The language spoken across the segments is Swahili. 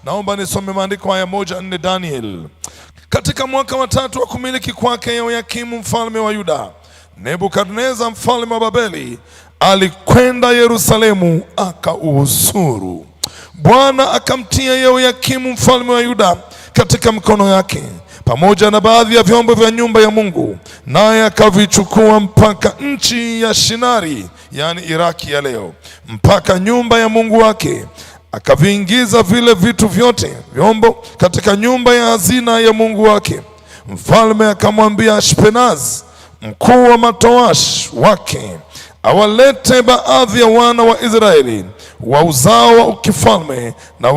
Naomba nisome maandiko haya 1:4 Daniel. Katika mwaka wa 3 wa kumiliki kwake Yehoyakimu mfalme wa Yuda, Nebukadneza mfalme wa Babeli alikwenda Yerusalemu akauhusuru. Bwana akamtia Yehoyakimu mfalme wa Yuda katika mkono yake pamoja na baadhi ya vyombo vya nyumba ya Mungu, naye akavichukua mpaka nchi ya Shinari, yani Iraki ya leo, mpaka nyumba ya Mungu wake. Akaviingiza vile vitu vyote vyombo katika nyumba ya hazina ya Mungu wake. Mfalme akamwambia Ashpenaz mkuu wa matowash wake awalete baadhi ya wana wa Israeli wa uzao wa kifalme na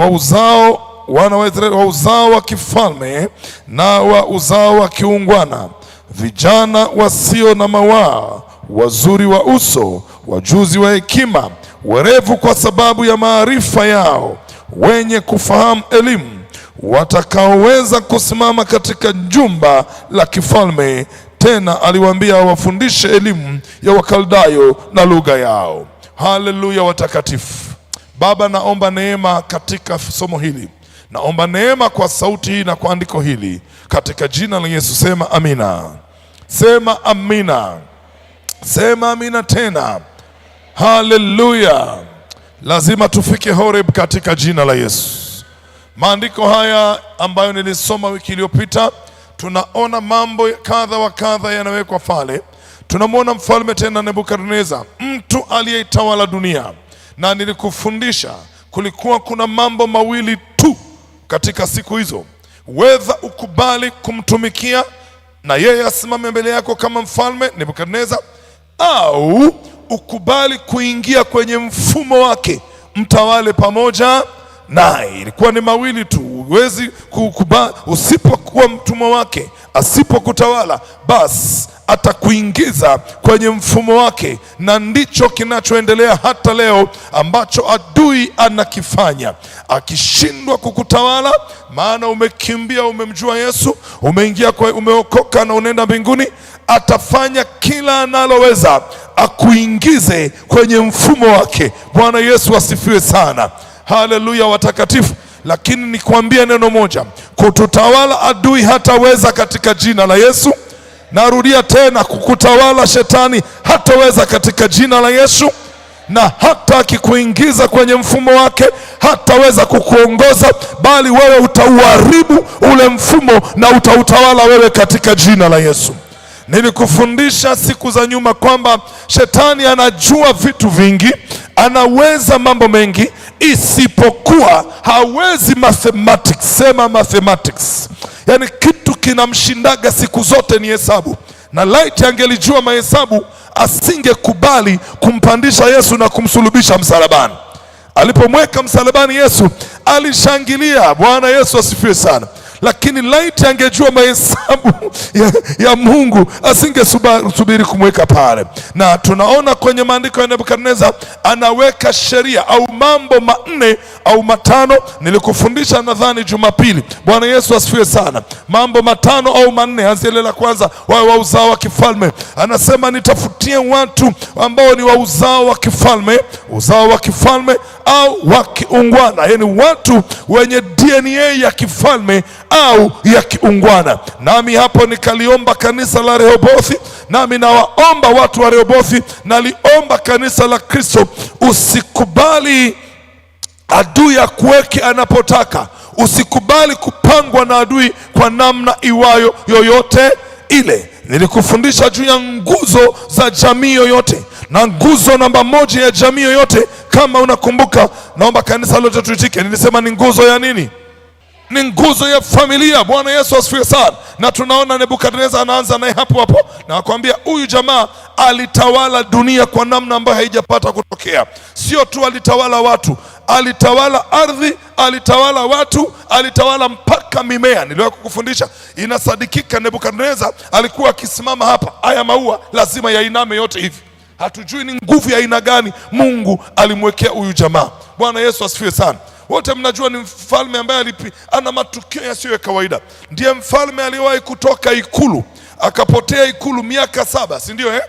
wana wa Israeli wa uzao wa kifalme na wa uzao wa kiungwana, vijana wasio na mawaa, wazuri wa uso, wajuzi wa hekima, werevu kwa sababu ya maarifa yao, wenye kufahamu elimu, watakaoweza kusimama katika jumba la kifalme. Tena aliwaambia wafundishe elimu ya Wakaldayo na lugha yao. Haleluya watakatifu. Baba, naomba neema katika somo hili. Naomba neema kwa sauti hii na kwa andiko hili katika jina la Yesu. Sema amina. Sema amina. Sema amina tena. Haleluya. Lazima tufike Horeb katika jina la Yesu. Maandiko haya ambayo nilisoma wiki iliyopita, tunaona mambo kadha wa kadha yanawekwa pale. Tunamwona mfalme tena Nebukadneza, mtu aliyetawala dunia, na nilikufundisha kulikuwa kuna mambo mawili tu katika siku hizo. Whether ukubali kumtumikia na yeye asimame mbele yako kama mfalme Nebukadneza, au ukubali kuingia kwenye mfumo wake mtawale pamoja naye. Ilikuwa ni mawili tu. Huwezi kukubali. Usipokuwa mtumwa wake, asipokutawala, basi atakuingiza kwenye mfumo wake, na ndicho kinachoendelea hata leo ambacho adui anakifanya. Akishindwa kukutawala, maana umekimbia, umemjua Yesu, umeingia umeokoka na unaenda mbinguni, atafanya kila analoweza akuingize kwenye mfumo wake. Bwana Yesu asifiwe sana. Haleluya watakatifu. Lakini nikwambie neno moja, kututawala adui hataweza katika jina la Yesu. Narudia tena, kukutawala shetani hataweza katika jina la Yesu, na hata akikuingiza kwenye mfumo wake hataweza kukuongoza, bali wewe utauharibu ule mfumo na utautawala wewe katika jina la Yesu. Nilikufundisha siku za nyuma kwamba shetani anajua vitu vingi, anaweza mambo mengi, isipokuwa hawezi mathematics. Sema mathematics. Yani kitu kinamshindaga siku zote ni hesabu, na laiti angelijua mahesabu asingekubali kumpandisha Yesu na kumsulubisha msalabani. Alipomweka msalabani Yesu alishangilia. Bwana Yesu asifiwe sana. Lakini laiti angejua mahesabu ya Mungu asingesubiri kumweka pale. Na tunaona kwenye maandiko ya Nebukadneza anaweka sheria au mambo 4 au 5. Nilikufundisha nadhani Jumapili. Bwana Yesu asifiwe sana. Mambo 5 au 4. Anzia la kwanza, wawe wa uzao wa kifalme. Anasema nitafutie watu ambao ni wa uzao wa kifalme, uzao wa kifalme au wa kiungwana, yani watu wenye DNA ya kifalme au ya kiungwana. Nami hapo nikaliomba kanisa la Rehobothi, nami nawaomba watu wa Rehobothi, naliomba kanisa la Kristo, usikubali adui akuweke anapotaka. Usikubali kupangwa na adui kwa namna iwayo yoyote ile. Nilikufundisha juu ya nguzo za jamii yoyote, na nguzo namba 1 ya jamii yoyote, kama unakumbuka, naomba kanisa lote tuitike, nilisema ni nguzo ya nini? Ni nguzo ya familia. Bwana Yesu asifiwe sana. Na tunaona Nebukadneza anaanza naye hapo hapo, na akwambia huyu jamaa alitawala dunia kwa namna ambayo haijapata kutokea. Sio tu alitawala watu, alitawala ardhi, alitawala watu, alitawala mpaka mimea. Niliwahi kukufundisha, inasadikika Nebukadneza alikuwa akisimama hapa, haya maua lazima yainame yote hivi. Hatujui ni nguvu ya aina gani Mungu alimwekea huyu jamaa. Bwana Yesu asifiwe sana. Wote mnajua ni mfalme ambaye ana matukio yasiyo ya kawaida. Ndiye mfalme aliyewahi kutoka ikulu akapotea ikulu miaka 7, si ndio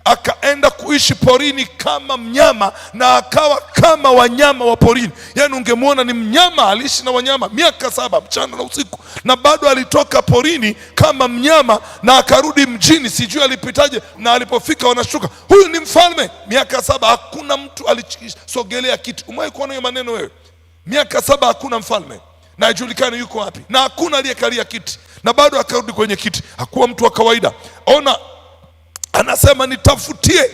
akaenda kuishi porini kama mnyama na akawa kama wanyama wa porini. Yani ungemwona ni mnyama, aliishi na wanyama miaka 7 mchana na usiku, na bado alitoka porini kama mnyama na akarudi mjini. Sijui alipitaje, na alipofika wanashuka, huyu ni mfalme. Miaka 7 hakuna mtu alisogelea kiti. Umewahi kuona hiyo maneno wewe? Miaka 7 hakuna mfalme na haijulikani yuko wapi, na hakuna aliyekalia kiti, na bado akarudi kwenye kiti. Hakuwa mtu wa kawaida. Ona, anasema nitafutie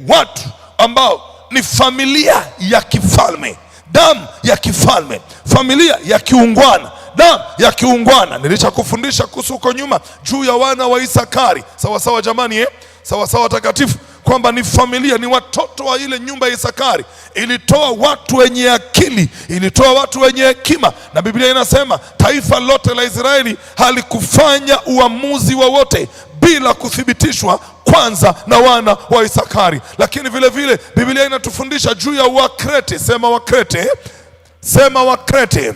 watu ambao ni familia ya kifalme, damu ya kifalme, familia ya kiungwana, damu ya kiungwana. Nilishakufundisha kuhusu huko nyuma juu ya wana wa Isakari. Sawa sawa jamani, sawa sawa takatifu, kwamba ni familia, ni watoto wa ile nyumba ya Isakari. Ilitoa watu wenye akili, ilitoa watu wenye hekima, na Biblia inasema taifa lote la Israeli halikufanya uamuzi wowote bila kuthibitishwa kwanza na wana wa Isakari. Lakini vile vile Biblia inatufundisha juu ya Wakrete. Sema Wakrete, sema Wakrete,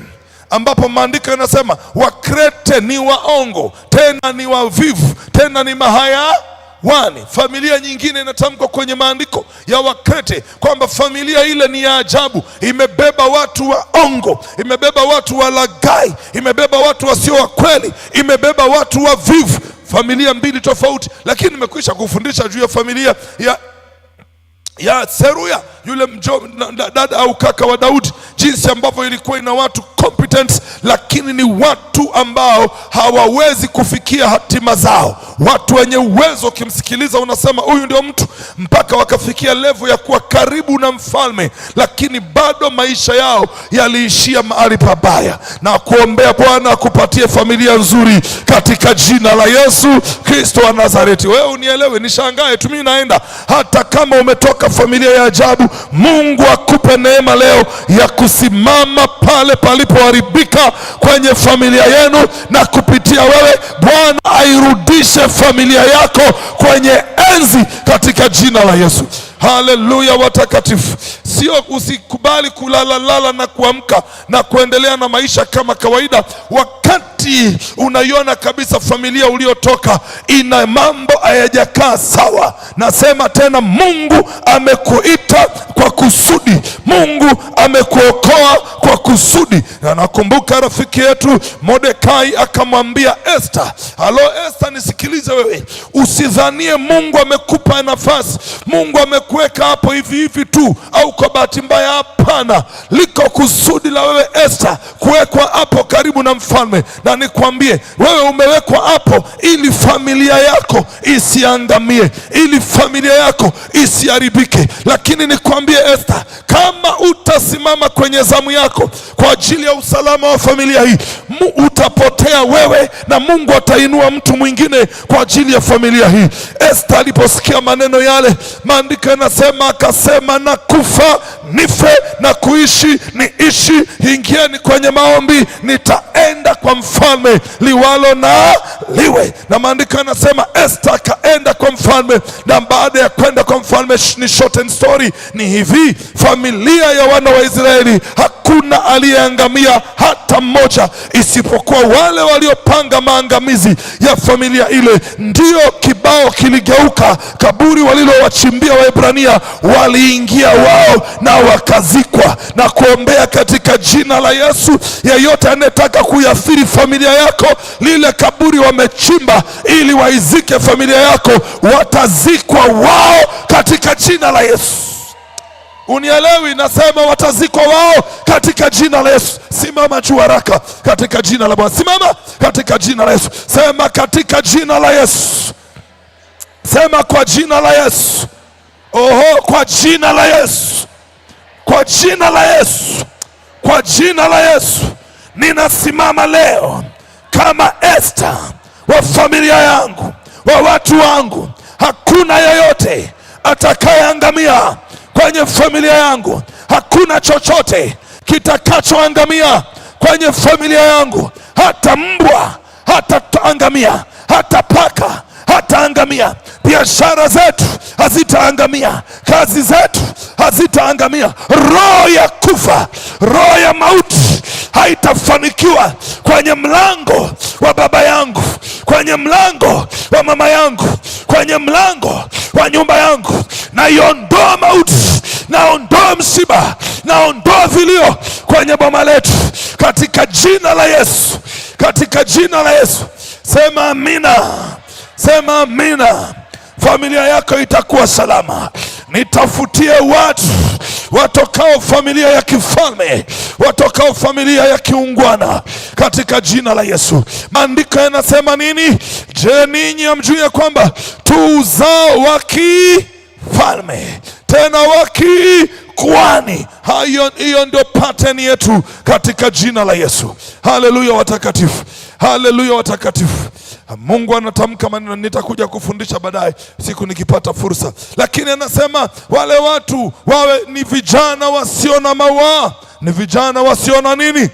ambapo maandiko yanasema Wakrete ni waongo, tena ni wavivu, tena ni mahayawani. Familia nyingine inatamkwa kwenye maandiko ya Wakrete kwamba familia ile ni ya ajabu, imebeba watu waongo, imebeba watu walaghai, imebeba watu wasio wa kweli, imebeba watu wavivu. Familia mbili tofauti. Lakini nimekwisha kufundisha juu ya familia ya Seruya, yule dada au kaka wa Daudi, jinsi ambavyo ilikuwa ina watu competent, lakini ni watu ambao hawawezi kufikia hatima zao. Watu wenye uwezo, ukimsikiliza unasema huyu ndio mtu, mpaka wakafikia level ya kuwa karibu na mfalme, lakini bado maisha yao yaliishia mahali pabaya. Na kuombea Bwana akupatie familia nzuri katika jina la Yesu Kristo wa Nazareti. Wewe unielewe, nishangae tu mimi naenda, hata kama umetoka familia ya ajabu, Mungu akupe neema leo ya kusimama pale palipoharibika kwenye familia yenu, na kupitia wewe Bwana airudishe familia yako kwenye enzi katika jina la Yesu. Haleluya watakatifu. Sio usikubali kulala na kuamka na kuendelea na maisha kama kawaida, wakati unaiona kabisa familia uliotoka ina mambo hayajakaa sawa. Nasema tena, Mungu amekuita kwa kusudi, Mungu amekuokoa kwa kusudi. Na nakumbuka rafiki yetu Mordekai akamwambia Esther, halo Esther, nisikilize wewe, usidhanie Mungu amekupa nafasi, Mungu amekuweka hapo hivi hivi tu au kwa bahati mbaya. Hapana, liko kusudi la wewe Esther kuwekwa hapo karibu na mfalme. Na nikwambie, wewe umewekwa hapo ili familia yako isiangamie, ili familia yako isiharibike. Lakini nikwambie Esther, kama utasimama kwenye zamu yako kwa ajili ya usalama wa familia hii, utapotea wewe na Mungu atainua mtu mwingine kwa ajili ya familia hii. Esther aliposikia maneno yale, maandiko yanasema akasema, na kufa nife na kuishi niishi, ingieni kwenye maombi, nitaenda kwa mfalme liwalo na liwe. Na maandiko yanasema Esther akaenda kwa mfalme, na baada ya kwenda kwa mfalme, ni short and story, ni hivi, familia ya wana wa Israeli hakuna aliyeangamia hata mmoja, isipokuwa wale waliopanga maangamizi ya familia ile. Ndio kibao kiligeuka, kaburi walilowachimbia Waebrania waliingia wao na wakazikwa. Na kuombea katika jina la Yesu, yeyote anayetaka kuiathiri familia yako, lile kaburi wamechimba ili waizike familia yako, watazikwa wao katika jina la Yesu. Unielewi? Nasema watazikwa wao katika jina la Yesu. Simama juu haraka katika jina la Bwana. Simama katika jina la Yesu. Sema katika jina la Yesu. Sema kwa jina la Yesu. Oho, kwa jina la Yesu. Kwa jina la Yesu. Kwa jina la Yesu. Ninasimama leo kama Esther wa familia yangu, wa watu wangu. Hakuna yeyote atakayeangamia kwenye familia yangu. Hakuna chochote kitakachoangamia kwenye familia yangu. Hata mbwa hataangamia, hata paka hataangamia. Biashara zetu hazitaangamia, kazi zetu hazitaangamia. Roho ya kufa, roho ya mauti haitafanikiwa kwenye mlango wa baba yangu, kwenye mlango wa mama yangu, kwenye mlango wa nyumba yangu. Naiondoa mauti, naondoa msiba, naondoa vilio kwenye boma letu katika jina la Yesu, katika jina la Yesu. Sema amina, sema amina. Familia yako itakuwa salama. Nitafutie watu watokao familia ya kifalme, watokao familia ya kiungwana katika jina la Yesu. Maandiko yanasema nini? Je, ninyi hamjui ya kwamba tu uzao wa kifalme tena wa kikuhani? Hiyo ndio pattern yetu katika jina la Yesu. Haleluya watakatifu, haleluya watakatifu. Mungu anatamka maneno, nitakuja kufundisha baadaye siku nikipata fursa. Lakini anasema wale watu wawe ni vijana wasio na mawaa. Ni vijana wasio na nini?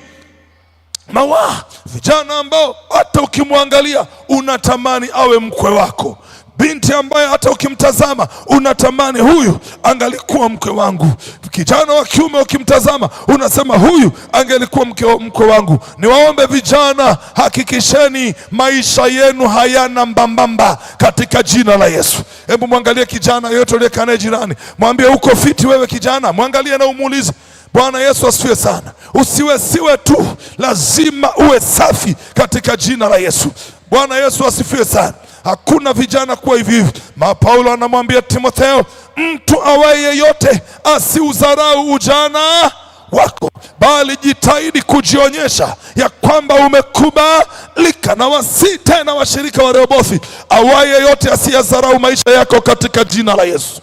Mawaa. Vijana ambao hata ukimwangalia unatamani awe mkwe wako. Binti ambaye hata ukimtazama unatamani huyu angalikuwa mkwe wangu. Kijana wa kiume ukimtazama unasema huyu angelikuwa mkwe wangu. Niwaombe vijana, hakikisheni maisha yenu hayana mbambamba katika jina la Yesu. Hebu mwangalie kijana yote aliyekaa naye jirani, mwambie uko fiti wewe kijana, mwangalie na umuulize. Bwana Yesu asifiwe sana. Siwe tu, lazima uwe safi katika jina la Yesu. Bwana Yesu asifiwe sana. Hakuna vijana kuwa hivi hivi. Paulo anamwambia Timotheo, mtu awaye yeyote asiudharau ujana wako, bali jitahidi kujionyesha ya kwamba umekubalika. Na wasi tena washirika wa Rehobothi, awaye yeyote asiyadharau maisha yako katika jina la Yesu.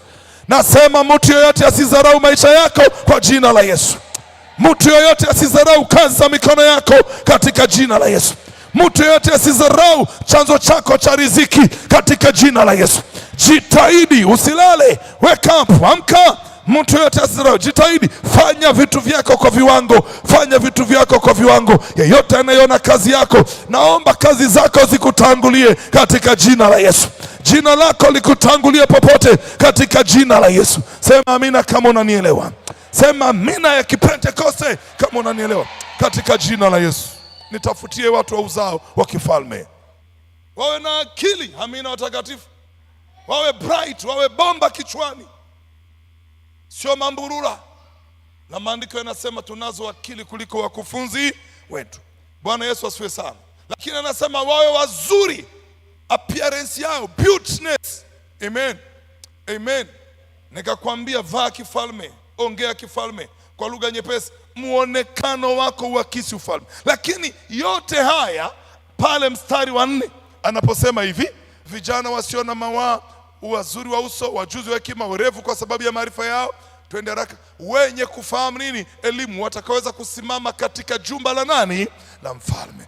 Nasema mtu yeyote asidharau maisha yako kwa jina la Yesu. Mtu yeyote asidharau kazi za mikono yako katika jina la Yesu. Mtu yeyote asidharau chanzo chako cha riziki katika jina la Yesu. Jitahidi, usilale, wake up, amka. Mtu yeyote asidharau, jitahidi, fanya vitu vyako kwa viwango, fanya vitu vyako kwa viwango. Yeyote anayeona kazi yako, naomba kazi zako zikutangulie katika jina la Yesu. Jina lako likutangulie popote katika jina la Yesu. Sema amina kama unanielewa. Sema amina ya Kipentekoste kama unanielewa katika jina la Yesu. Nitafutie watu wa uzao wa kifalme, wawe na akili. Amina watakatifu, wawe bright, wawe bomba kichwani, sio mamburura. Na maandiko yanasema tunazo akili kuliko wakufunzi wetu. Bwana Yesu asifiwe sana. Lakini anasema wawe wazuri, appearance yao, beautiness. Amen, amen. Nikakwambia vaa kifalme, ongea kifalme, kwa lugha nyepesi, muonekano wako uakisi ufalme. Lakini yote haya pale mstari wa 4 anaposema hivi, vijana wasio na mawaa, wazuri wa uso, wajuzi wa hekima, werevu kwa sababu ya maarifa yao. Twende haraka. Wenye kufahamu nini? Elimu, watakaweza kusimama katika jumba la nani? La mfalme.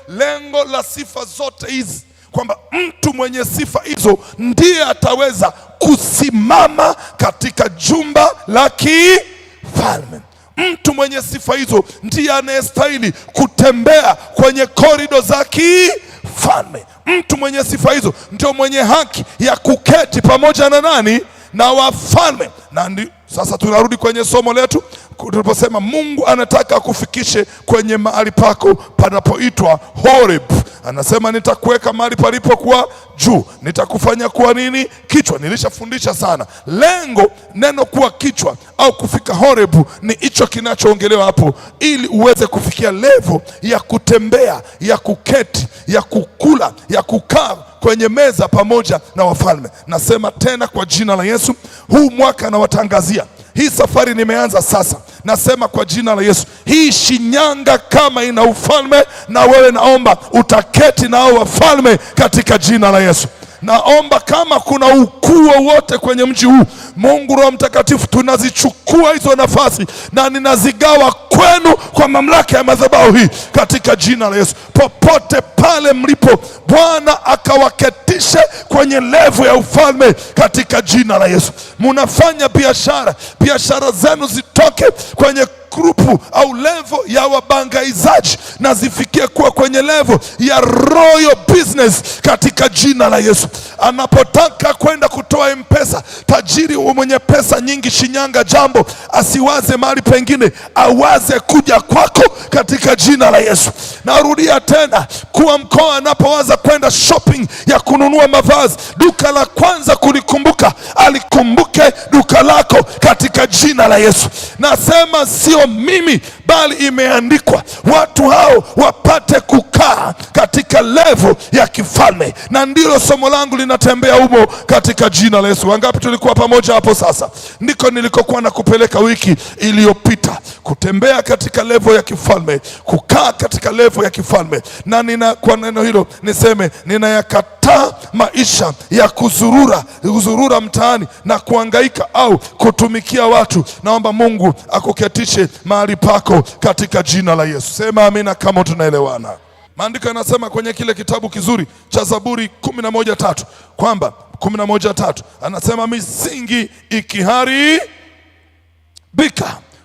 Lengo la sifa zote hizi, kwamba mtu mwenye sifa hizo ndiye ataweza kusimama katika jumba la kifalme. Mtu mwenye sifa hizo ndiye anayestahili kutembea kwenye korido za kifalme. Mtu mwenye sifa hizo ndio mwenye haki ya kuketi pamoja na nani? Na wafalme. Na sasa tunarudi kwenye somo letu tuliposema Mungu anataka kufikishe kwenye mahali pako panapoitwa Horeb. Anasema nitakuweka mahali palipokuwa juu, nitakufanya kuwa nini? Kichwa. Nilishafundisha sana. Lengo neno kuwa kichwa au kufika Horeb ni hicho kinachoongelewa hapo, ili uweze kufikia level ya kutembea, ya kuketi, ya kukula, ya kukaa kwenye meza pamoja na wafalme. Nasema tena kwa jina la Yesu, huu mwaka nawatangazia, hii safari nimeanza sasa. Nasema kwa jina la Yesu, hii Shinyanga kama ina ufalme, na wewe naomba utaketi na hao wafalme katika jina la Yesu. Naomba kama kuna ukuu wote kwenye mji huu, Mungu Roho Mtakatifu, tunazichukua hizo nafasi na ninazigawa kwenu kwa mamlaka ya madhabahu hii katika jina la Yesu. Popote pale mlipo, Bwana akawaketishe kwenye levu ya ufalme katika jina la Yesu. Munafanya biashara, biashara zenu zitoke kwenye grupu au level ya wabangaizaji na zifikie kuwa kwenye level ya royal business katika jina la Yesu. Anapotaka kwenda kutoa M-Pesa, tajiri mwenye pesa nyingi Shinyanga jambo, asiwaze mahali pengine, awaze kuja kwako katika jina la Yesu. Narudia tena, kuwa mkoa anapowaza kwenda shopping ya kununua mavazi, duka la kwanza kulikumbuka, alikumbuke duka lako katika jina la Yesu. Nasema sio mimi, bali imeandikwa watu hao wapate kukaa katika level ya kifalme, na ndilo somo langu linatembea humo katika jina la Yesu. Wangapi tulikuwa pamoja hapo? Sasa ndiko nilikokuwa na kupeleka wiki iliyopita, kutembea katika level ya kifalme, kukaa katika level ya kifalme. Na kwa neno hilo niseme, ninayakataa maisha ya kuzurura mtaani na kuhangaika au kutumikia watu. Naomba Mungu akuketishe mahali pako katika jina la Yesu. Sema amina kama tunaelewana. Maandiko yanasema kwenye kile kitabu kizuri cha Zaburi 11:3 kwamba 11:3 anasema, misingi ikiharibika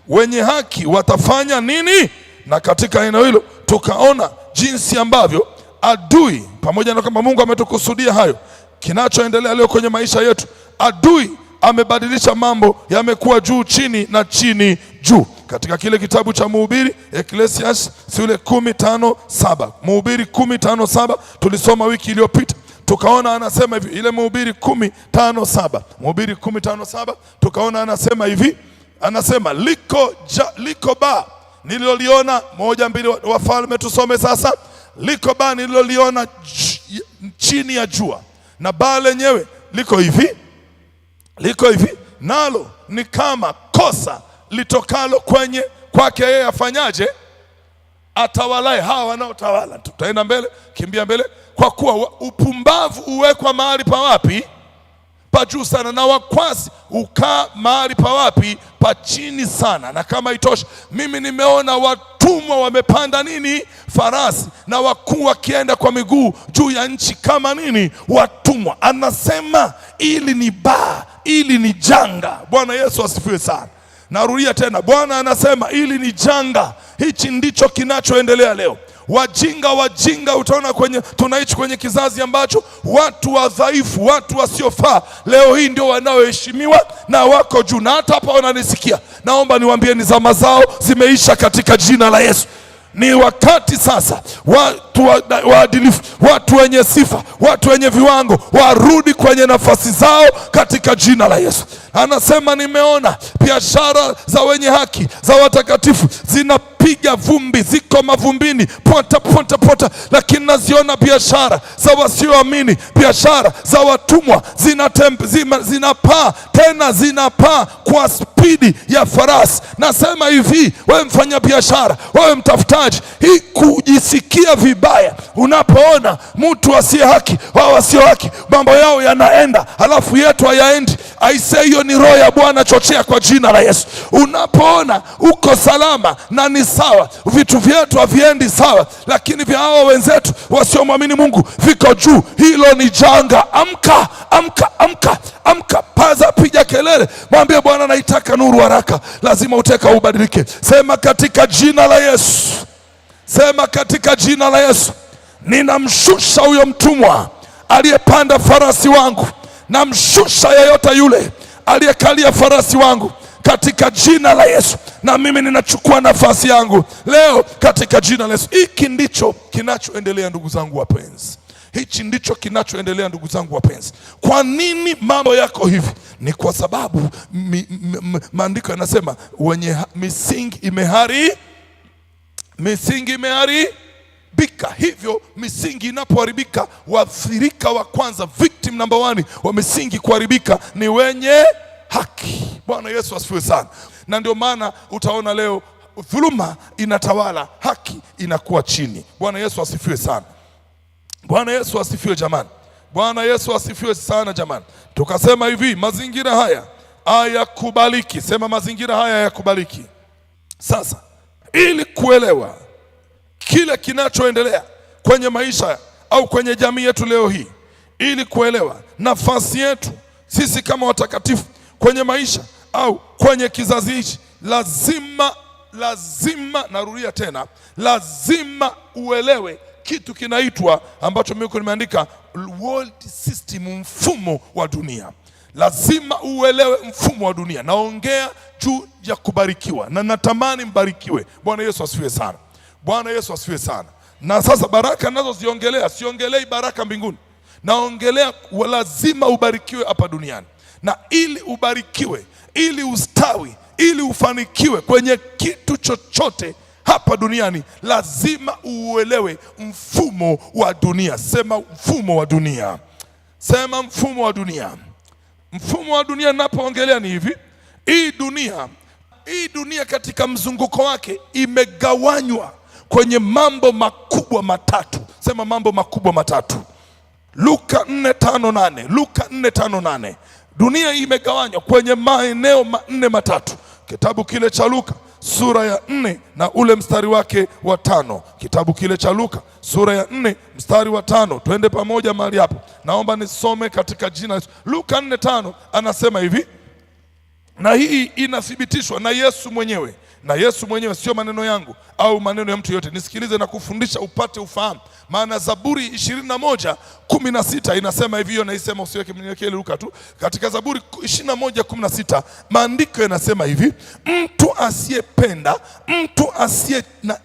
wenye haki watafanya nini? Na katika eneo hilo tukaona jinsi ambavyo adui, pamoja na kwamba Mungu ametukusudia hayo, kinachoendelea leo kwenye maisha yetu, adui amebadilisha mambo, yamekuwa juu chini na chini juu. Katika kile kitabu cha Mhubiri, Ecclesiastes sura 15:7, Mhubiri 15:7 tulisoma wiki iliyopita, tukaona anasema hivi, ile Mhubiri 15:7, Mhubiri 15:7 tukaona anasema hivi, anasema liko ba nililoliona, 1-2 Wafalme tusome sasa. Liko ba nililoliona chini ya jua, na baa lenyewe liko hivi, nalo ni kama kosa litokalo kwake yeye afanyaje? Atawalaye hawa wanaotawala. Tutaenda mbele, kimbia mbele. Kwa kuwa upumbavu uwekwa mahali pa wapi? Pa juu sana, na wakwasi ukaa mahali pa wapi? Pa chini sana. Na kama itoshi, mimi nimeona watumwa wamepanda nini? Farasi, na wakuu wakienda kwa miguu juu ya nchi kama nini? Watumwa. Anasema ili ni baa, ili ni janga. Bwana Yesu asifiwe sana. Narudia tena, Bwana anasema ili ni janga. Hichi ndicho kinachoendelea leo. Wajinga, utaona tunaishi kwenye kizazi ambacho watu wadhaifu, watu wasiofaa leo hii ndio wanaoheshimiwa na wako juu. Na hata hapa wananisikia, naomba niwaambie, ni zama zao zimeisha katika jina la Yesu. Ni wakati sasa watu waadilifu, watu wenye sifa, watu wenye viwango warudi kwenye nafasi zao katika jina la Yesu. Anasema nimeona biashara za wenye haki, za watakatifu zinapiga vumbi, ziko mavumbini, pota, lakini naziona biashara za wasioamini, biashara za watumwa zinapaa, tena zinapaa kwa spidi ya farasi. Nasema hivi, wewe mfanya biashara, wewe mtafutaji, hii kujisikia vibaya unapoona mtu asiye haki wao wasio haki mambo yao yanaenda, halafu yetu hayaendi. Aisee, hiyo ni roho ya Bwana, chochea kwa jina la Yesu. Unapoona uko salama na ni sawa, vitu vyetu haviendi sawa, lakini vya hao wenzetu wasiomwamini Mungu viko juu, hilo ni janga. Amka, paza, piga kelele, mwambie Bwana, naitaka nuru haraka. Lazima uteka ubadilike. Sema katika jina la Yesu. Sema katika jina la Yesu, ninamshusha huyo mtumwa aliyepanda farasi wangu, namshusha yeyote yule aliyekalia farasi wangu katika jina la Yesu, na mimi ninachukua nafasi yangu leo katika jina la Yesu. Hiki ndicho kinachoendelea ndugu zangu wapenzi. Hichi ndicho kinachoendelea ndugu zangu wapenzi. Kwa nini mambo yako hivi? Ni kwa sababu maandiko yanasema wenye misingi imeharibika. Hivyo misingi inapoharibika, waathirika wa kwanza, victim number 1 wa misingi kuharibika ni wenye haki. Bwana Yesu asifiwe sana. Na ndio maana utaona leo dhuluma inatawala, haki inakuwa chini. Bwana Yesu asifiwe sana. Bwana Yesu asifiwe jamani. Bwana Yesu asifiwe sana jamani. Tukasema hivi, mazingira haya hayakubaliki. Sema mazingira haya hayakubaliki. Sasa ili kuelewa kile kinachoendelea kwenye maisha au kwenye jamii yetu leo hii, ili kuelewa nafasi yetu sisi kama watakatifu kwenye maisha au kwenye kizazi hichi, lazima lazima, narudia tena, lazima uelewe kitu kinaitwa, ambacho mimi nimeandika, world system, mfumo wa dunia. Lazima uelewe mfumo wa dunia. Naongea juu ya kubarikiwa na natamani mbarikiwe. Bwana Yesu asifiwe sana. Bwana Yesu asifiwe sana. Na sasa baraka ninazoziongelea, siongelei baraka mbinguni. Naongelea lazima ubarikiwe hapa duniani. Na ili ubarikiwe, ili ustawi, ili ufanikiwe kwenye kitu chochote hapa duniani, lazima uelewe mfumo wa dunia. Sema mfumo wa dunia. Sema mfumo wa dunia. Mfumo wa dunia ninapoongelea ni hivi. Hii dunia katika mzunguko wake imegawanywa kwenye mambo makubwa matatu. Sema mambo makubwa matatu. Luka 4:5-8. Luka 4:5-8. Dunia imegawanywa kwenye maeneo manne matatu. Kitabu kile cha Luka sura ya 4 na ule mstari wake wa 5. Kitabu kile cha Luka sura ya 4 mstari wa 5. Twende pamoja mahali hapo. Naomba nisome katika jina. Luka 4:5 anasema hivi, na hii inathibitishwa na Yesu mwenyewe. Na Yesu mwenyewe, sio maneno yangu au maneno ya mtu yote. Nisikilize na kufundisha upate ufahamu. Maana Zaburi 21:16 inasema hivyo, na isema usiweke mniwekee Luka tu. Katika Zaburi 21:16 maandiko yanasema hivi, mtu asiyependa, mtu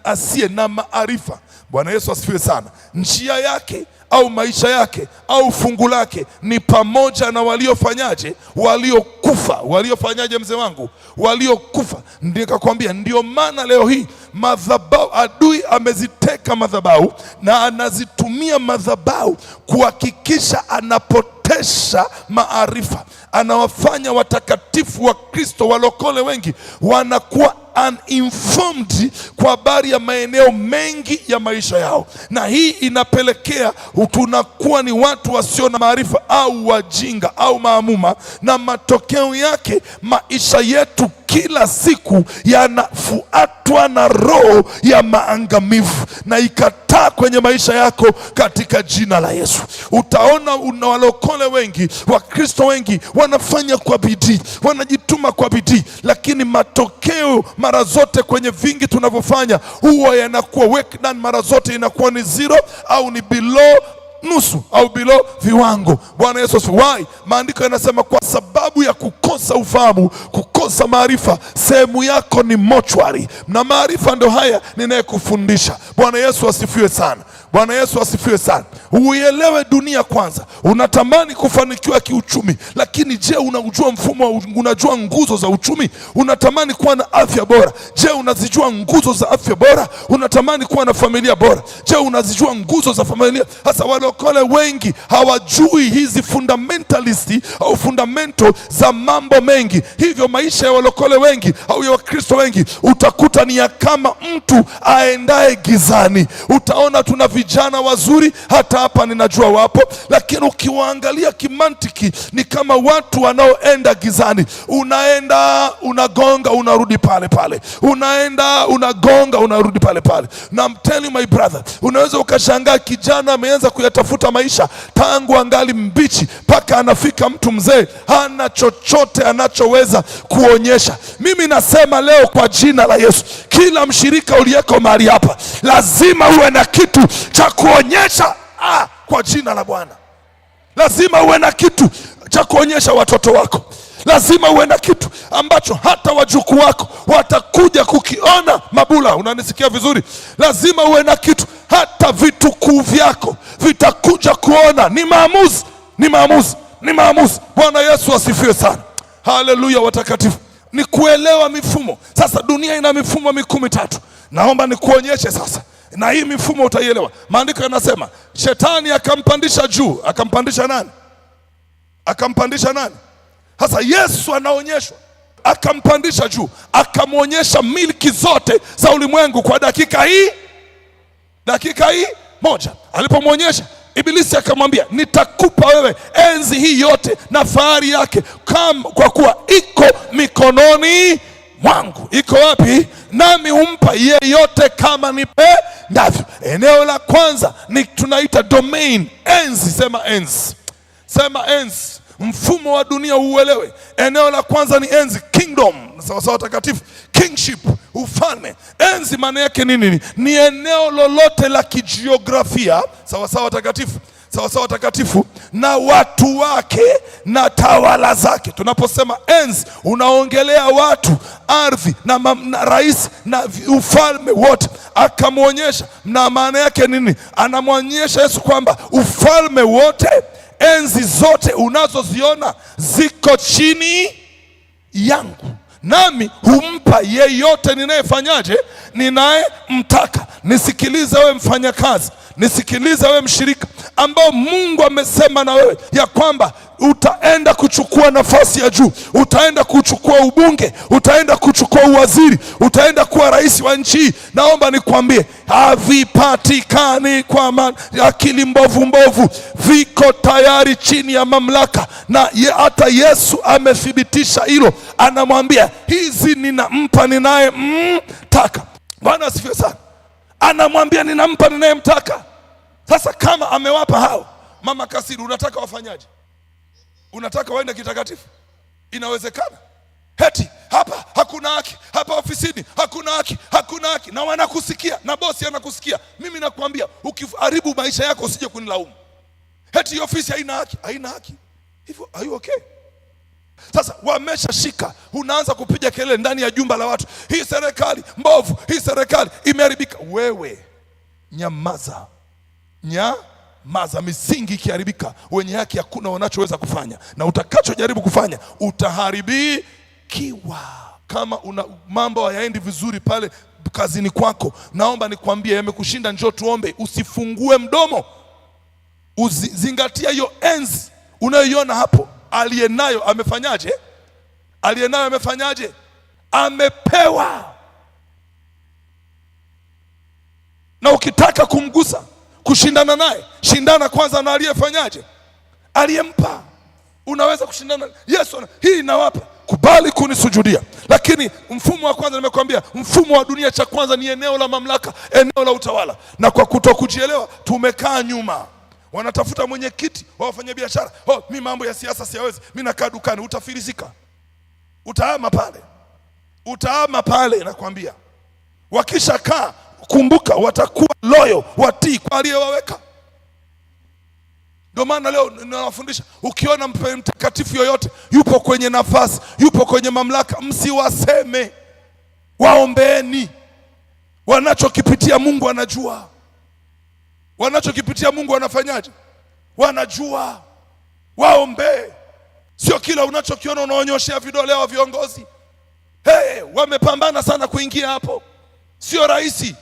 asiye na maarifa. Bwana Yesu asifiwe sana. Njia yake au maisha yake au fungu lake ni pamoja na waliofanyaje? Waliokufa. Waliofanyaje mzee wangu? Waliokufa. Nikakwambia ndio maana leo hii madhabahu, adui ameziteka madhabahu na anazitumia madhabahu kuhakikisha anapotesha maarifa. Anawafanya watakatifu wa Kristo, walokole wengi, wanakuwa uninformed kwa habari ya maeneo mengi ya maisha yao, na hii inapelekea tunakuwa ni watu wasio na maarifa au wajinga au maamuma, na matokeo yake maisha yetu kila siku yanafuatwa na roho ya maangamivu, na ikataa kwenye maisha yako katika jina la Yesu. Utaona walokole wengi, Wakristo wengi wanafanya kwa bidii, wanajituma kwa bidii, lakini matokeo mara zote kwenye vingi tunavyofanya huwa yanakuwa work done, mara zote inakuwa ni zero au ni below nusu au below viwango. Bwana Yesu asifiwe. Why? Maandiko yanasema kwa sababu ya kukosa ufahamu, kukosa maarifa, sehemu yako ni mochwari, na maarifa ndio haya ninayekufundisha. Bwana Yesu asifiwe sana. Bwana Yesu asifiwe sana. Uielewe dunia kwanza. Unatamani kufanikiwa kiuchumi, lakini je, unajua mfumo, unajua nguzo za uchumi? Unatamani kuwa na afya bora. Je, unazijua nguzo za afya bora? Unatamani kuwa na familia bora. Je, unazijua nguzo za familia? Hasa walokole wengi hawajui hizi fundamentalisti au fundamental za mambo mengi. Hivyo maisha ya walokole wengi au ya Wakristo wengi utakuta ni ya kama mtu aendaye gizani. Utaona tuna vijana wazuri, hata hapa ninajua wapo, lakini ukiwaangalia kimantiki ni kama watu wanaoenda gizani. Unaenda unagonga, unarudi pale pale, unaenda unagonga, unarudi pale pale. Na I'm telling you my brother, unaweza ukashangaa kijana ameanza kuyatafuta maisha tangu angali mbichi mpaka anafika mtu mzee, hana chochote anachoweza kuonyesha. Mimi nasema leo kwa jina la Yesu, kila mshirika uliyeko mahali hapa lazima uwe na kitu cha kuonyesha. Kwa jina la Bwana, lazima uwe na kitu cha kuonyesha watoto wako. Lazima uwe na kitu ambacho hata wajukuu wako watakuja kukiona. Mabula, unanisikia vizuri? Lazima uwe na kitu hata vitukuu vyako vitakuja kuona. Ni maamuzi, ni maamuzi, ni maamuzi. Bwana Yesu asifiwe sana. Haleluya watakatifu. Ni kuelewa mifumo. Sasa dunia ina mifumo mikuu mitatu. Naomba nikuonyeshe sasa, na hii mifumo utaielewa. Maandiko yanasema shetani akampandisha juu. Akampandisha nani? Akampandisha nani? Sasa Yesu anaonyeshwa, akampandisha juu, akamwonyesha miliki zote za ulimwengu kwa dakika hii moja. Alipomwonyesha, Ibilisi akamwambia, nitakupa wewe enzi hii yote na fahari yake, kwa kuwa iko mikononi mwangu. Iko wapi? Nami humpa yeyote kama nipendavyo. Eneo la kwanza ni tunaita domain, enzi. Sema enzi, sema enzi. Mfumo wa dunia uelewe. Eneo la kwanza ni enzi, kingdom, sawasawa takatifu, kingship, ufalme. Enzi maana yake nini? Ni eneo lolote la kijiografia, sawasawa takatifu, sawasawa takatifu, na watu wake na tawala zake. Tunaposema enzi, unaongelea watu, ardhi na rais na ufalme wote. Akamwonyesha, na maana yake nini? Anamwonyesha Yesu kwamba ufalme wote, enzi zote unazoziona ziko chini yangu, nami humpa yeyote ninayefanyaje? Ninayemtaka. Nisikilize wewe mfanyakazi, nisikilize wewe mshirika, ambao Mungu amesema na wewe ya kwamba utaenda kuchukua nafasi ya juu, utaenda kuchukua ubunge, utaenda kuchukua uwaziri, utaenda kuwa rais wa nchi. Naomba nikwambie, havipatikani kwa akili mbovu, viko tayari chini ya mamlaka, na hata Yesu amethibitisha hilo. Anamwambia hizi ninampa ninayemtaka. Bwana asifiwe sana. Anamwambia ninampa ninayemtaka. Sasa kama amewapa hao, Mama Kasiri, unataka wafanyaje? Unataka waende kitakatifu? Inawezekana? Heti hapa hakuna haki, hapa ofisini hakuna haki, hakuna haki, na wanakusikia na bosi anakusikia. Mimi nakwambia, ukiharibu maisha yako usije kunilaumu. Heti ofisi haina haki, haina haki. Hivyo are you okay? Sasa wameshashika, unaanza kupiga kelele ndani ya jumba la watu, hii serikali mbovu, hii serikali imeharibika. Wewe nyamaza, nyamaza. Misingi ikiharibika, wenye haki hakuna wanachoweza kufanya, na utakachojaribu kufanya utaharibikiwa. Kama una mambo hayaendi vizuri pale kazini kwako, naomba nikwambie, yamekushinda, njoo tuombe. Usifungue mdomo, uzingatia hiyo enzi unayoiona hapo. Aliyenayo amefanyaje? Aliyenayo amefanyaje? Amepewa. Na ukitaka kumgusa, kushindana naye, shindana kwanza na aliyefanyaje? Aliyempa. Unaweza kushindana. Yesu, hii nawapa, kubali kunisujudia. Lakini mfumo wa kwanza nimekwambia, mfumo wa dunia, cha kwanza ni eneo la mamlaka, eneo la utawala. Na kwa kutokujielewa tumekaa nyuma. Wanatafuta mwenyekiti wa wafanyabiashara. Mimi mambo ya siasa siwezi, mimi nakaa dukani. Utafilisika, utahama pale, utahama pale. Nakwambia, wakishakaa, kumbuka, watakuwa loyo, watii kwa aliyewaweka. Ndio maana leo ninawafundisha, ukiona mtakatifu yoyote yupo kwenye nafasi, yupo kwenye mamlaka, msiwaseme, waombeeni. Wanachokipitia Mungu anajua. Wanachokipitia Mungu wanafanyaje? Wanajua. Waombee. Sio kila unachokiona unaonyoshea vidole wa viongozi. Wamepambana sana kuingia hapo. Sio rahisi.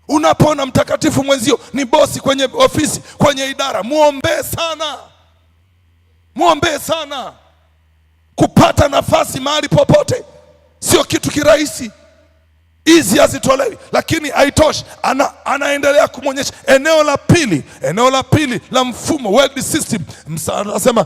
Unapoona mtakatifu mwenzio ni bosi kwenye ofisi, kwenye idara, muombee sana. Muombee sana. Kupata nafasi mahali popote sio kitu kirahisi. Hizi hazitolewi, lakini haitoshi. Anaendelea kumwonyesha eneo la pili la mfumo, world system. Anasema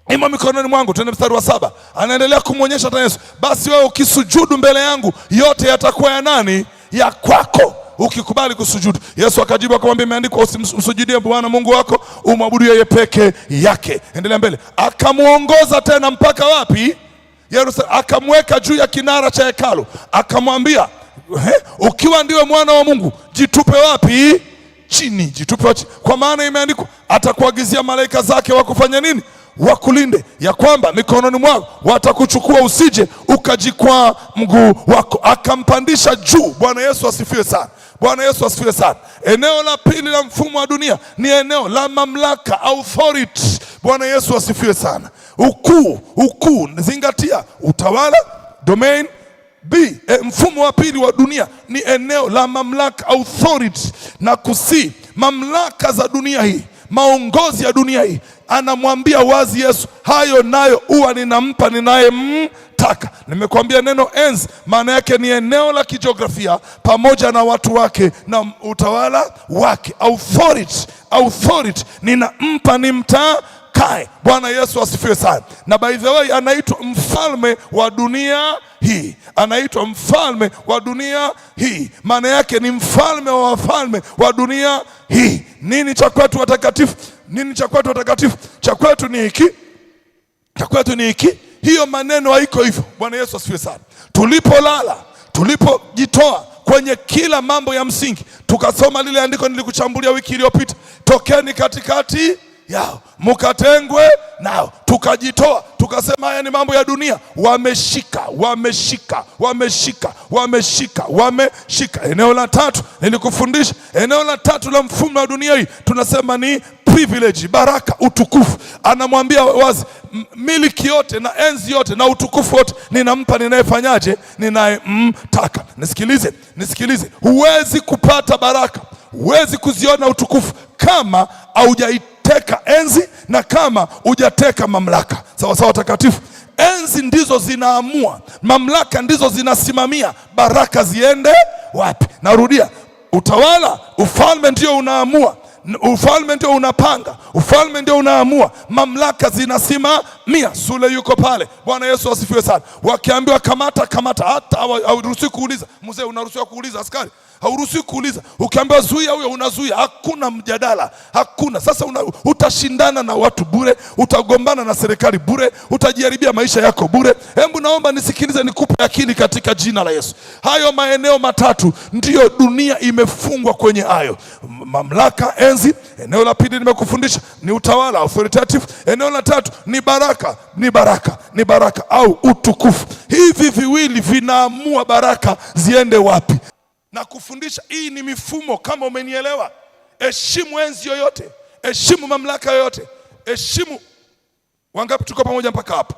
ima mikononi mwangu, twende mstari wa 7. Anaendelea kumwonyesha tena Yesu, basi wewe ukisujudu mbele yangu, yote yatakuwa ya nani? Ya kwako, ukikubali kusujudu. Yesu akajibu akamwambia, imeandikwa, usimsujudie Bwana Mungu wako, umwabudu yeye peke yake. Endelea mbele. Akamuongoza tena mpaka wapi? Yerusalemu. Akamweka juu ya kinara cha hekalu, akamwambia, ukiwa ndiwe mwana wa Mungu, jitupe wapi? Chini. Jitupe chini, kwa maana imeandikwa, atakuagizia malaika zake wakufanya nini? Wakulinde, ya kwamba mikononi mwao watakuchukua, usije ukajikwaa mguu wako. Akampandisha juu. Bwana Yesu asifiwe sana. Bwana Yesu asifiwe sana. Eneo la pili la mfumo wa dunia ni eneo la mamlaka, authority. Bwana Yesu asifiwe sana. Ukuu, zingatia, utawala, domain. Mfumo wa pili wa dunia ni eneo la mamlaka, authority, na kusii mamlaka za dunia hii, maongozi ya dunia hii. Anamwambia wazi Yesu, hayo nayo huwa ninampa ninayemtaka. Nimekwambia neno enzi maana yake ni eneo la kijiografia pamoja na watu wake na utawala wake. Authority ninampa nimtakaye. Bwana Yesu asifiwe sana. Na by the way, anaitwa mfalme wa dunia hii. Anaitwa mfalme wa dunia hii. Maana yake ni mfalme wa wafalme wa dunia hii. Nini cha kwetu watakatifu? Nini cha kwetu watakatifu? Cha kwetu ni hiki. Cha kwetu ni hiki. Hiyo maneno haiko hivyo. Bwana Yesu asifiwe sana. Tulipolala, tulipojitoa kwenye kila mambo ya msingi, tukasoma lile andiko nilikuchambulia wiki iliyopita, tokeni katikati yao mukatengwe nao, tukajitoa, tukasema haya ni mambo ya dunia. Wameshika. Eneo la tatu nilikufundisha, eneo la tatu la mfumo wa dunia hii tunasema ni privilege, baraka, utukufu. Anamwambia wazi, miliki yote na enzi yote na utukufu wote ninampa ninayefanyaje? Ninayemtaka. Nisikilize, huwezi kupata baraka, huwezi kuziona utukufu kama haujaiteka enzi na kama hujateka mamlaka. Sawa sawa takatifu. Enzi ndizo zinaamua, mamlaka ndizo zinasimamia baraka ziende wapi. Narudia, utawala, ufalme ndio unaamua, ufalme ndio unapanga, ufalme ndio unaamua, mamlaka zinasimamia. Sule yuko pale. Bwana Yesu asifiwe sana. Wakiambiwa kamata, hata hauruhusiwi kuuliza. Mzee, unaruhusiwa kuuliza? Askari hauruhusiwi kuuliza. Ukiambiwa zuia, huyo unazuia. Hakuna mjadala, hakuna. Sasa utashindana na watu bure, utagombana na serikali bure, utajiharibia maisha yako bure. Hebu naomba nisikilize, nikupe akili katika jina la Yesu. Hayo maeneo matatu ndiyo dunia imefungwa kwenye hayo: mamlaka, enzi. Eneo la pili nimekufundisha ni utawala, authoritative. Eneo la tatu ni baraka au utukufu. Hivi viwili vinaamua baraka ziende wapi. Na kufundisha hii ni mifumo. Kama umenielewa, heshimu enzi yoyote, heshimu mamlaka yoyote, heshimu. Wangapi tuko pamoja mpaka hapo?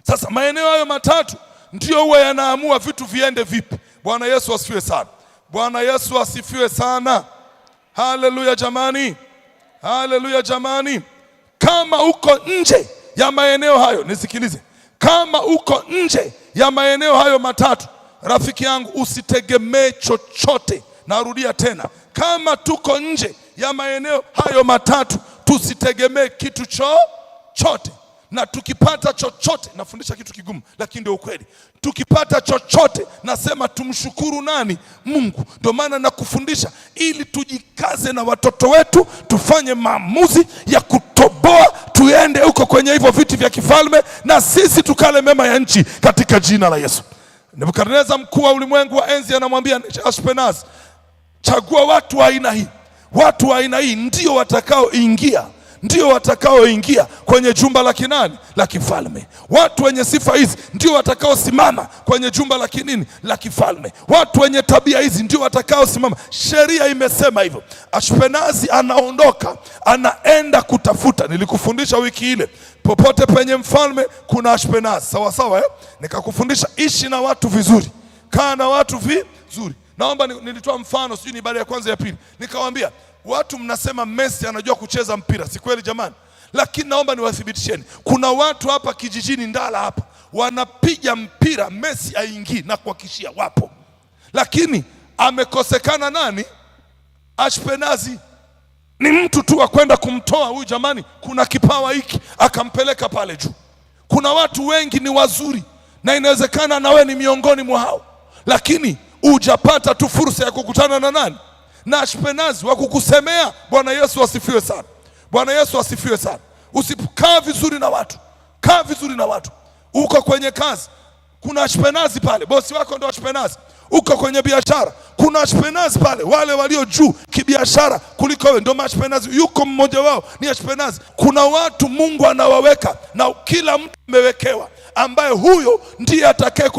Sasa maeneo hayo matatu ndio huwa yanaamua vitu viende vipi. Bwana Yesu asifiwe sana. Bwana Yesu asifiwe sana. Haleluya jamani, haleluya jamani. Kama uko nje ya maeneo hayo, nisikilize, kama uko nje ya maeneo hayo matatu, rafiki yangu, usitegemee chochote. Narudia tena, kama tuko nje ya maeneo hayo matatu, tusitegemee kitu chochote. Na tukipata chochote, nafundisha kitu kigumu lakini ndio ukweli, tukipata chochote nasema tumshukuru nani? Mungu. Ndio maana nakufundisha ili tujikaze na watoto wetu, tufanye maamuzi ya kutoboa, tuende huko kwenye hivyo viti vya kifalme, na sisi tukale mema ya nchi katika jina la Yesu. Nebukadneza, mkuu wa ulimwengu wa enzi, anamwambia Ashpenaz, chagua watu wa aina hii. Watu wa aina hii ndio watakaoingia kwenye jumba la kinani? La kifalme. Watu wenye sifa hizi ndio watakaosimama kwenye jumba la kinini? La kifalme. Watu wenye tabia hizi ndio watakaosimama. Sheria imesema hivyo. Ashpenazi anaondoka, anaenda kutafuta. Nilikufundisha wiki ile, popote penye mfalme kuna Ashpenazi. Sawa sawa, nikakufundisha ishi na watu vizuri, kaa na watu vizuri. Naomba nilitoa mfano, sijui ni ibada ya kwanza ya pili, nikawaambia watu mnasema Messi anajua kucheza mpira, si kweli jamani? Lakini naomba niwathibitisheni, kuna watu hapa kijijini Ndala hapa wanapiga mpira Messi aingii, na kuhakikishia wapo. Lakini amekosekana nani? Ashpenazi. Ni mtu tu akwenda kumtoa huyu, jamani, kuna kipawa hiki, akampeleka pale juu. Kuna watu wengi ni wazuri, na inawezekana nawe ni miongoni mwa hao, lakini hujapata tu fursa ya kukutana na nani? Na Ashpenazi wa kukusemea. Bwana Yesu asifiwe sana. Bwana Yesu asifiwe sana. Usikaa vizuri na watu, kaa vizuri na watu. Uko kwenye kazi, kuna Ashpenazi pale, bosi wako ndio Ashpenazi. Uko kwenye biashara, kuna Ashpenazi pale, wale walio juu kibiashara kuliko wewe ndio Ashpenazi. Yuko mmoja wao ni Ashpenazi. Kuna watu Mungu anawaweka, na kila mtu amewekewa, ambaye huyo ndiye atakaye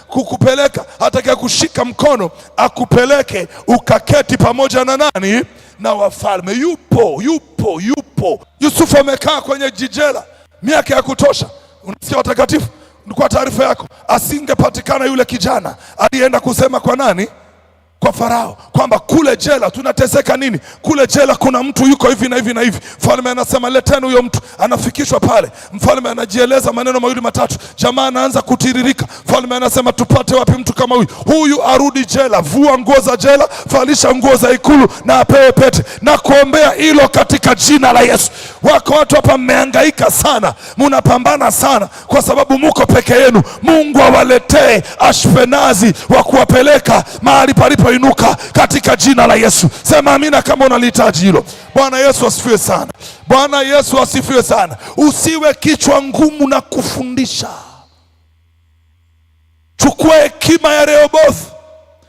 kukupeleka, atakaye kushika mkono akupeleke ukaketi pamoja na nani? Na wafalme. Yupo. Yusufu amekaa kwenye jijela miaka ya kutosha. Unasikia watakatifu? Kwa taarifa yako, asingepatikana yule kijana alienda kusema kwa nani? Kwa Farao, kwamba kule jela tunateseka nini? Kule jela kuna mtu yuko hivi na hivi na hivi. Mfalme anasema leteni huyo mtu. Anafikishwa pale, mfalme anajieleza maneno mawili matatu, jamaa anaanza kutiririka. Mfalme anasema tupate wapi mtu kama huyu? Huyu arudi jela, vua nguo za jela, valisha nguo za ikulu, na apewe pete. Na kuombea hilo katika jina la Yesu. Wako watu hapa mmehangaika sana, mnapambana sana kwa sababu muko peke yenu. Mungu awaletee Ashpenazi wa kuwapeleka mahali palipo linapoinuka katika jina la Yesu. Sema amina kama unalihitaji hilo. Bwana Yesu asifiwe sana. Bwana Yesu asifiwe sana. Usiwe kichwa ngumu na kufundisha. Chukua hekima ya Rehoboth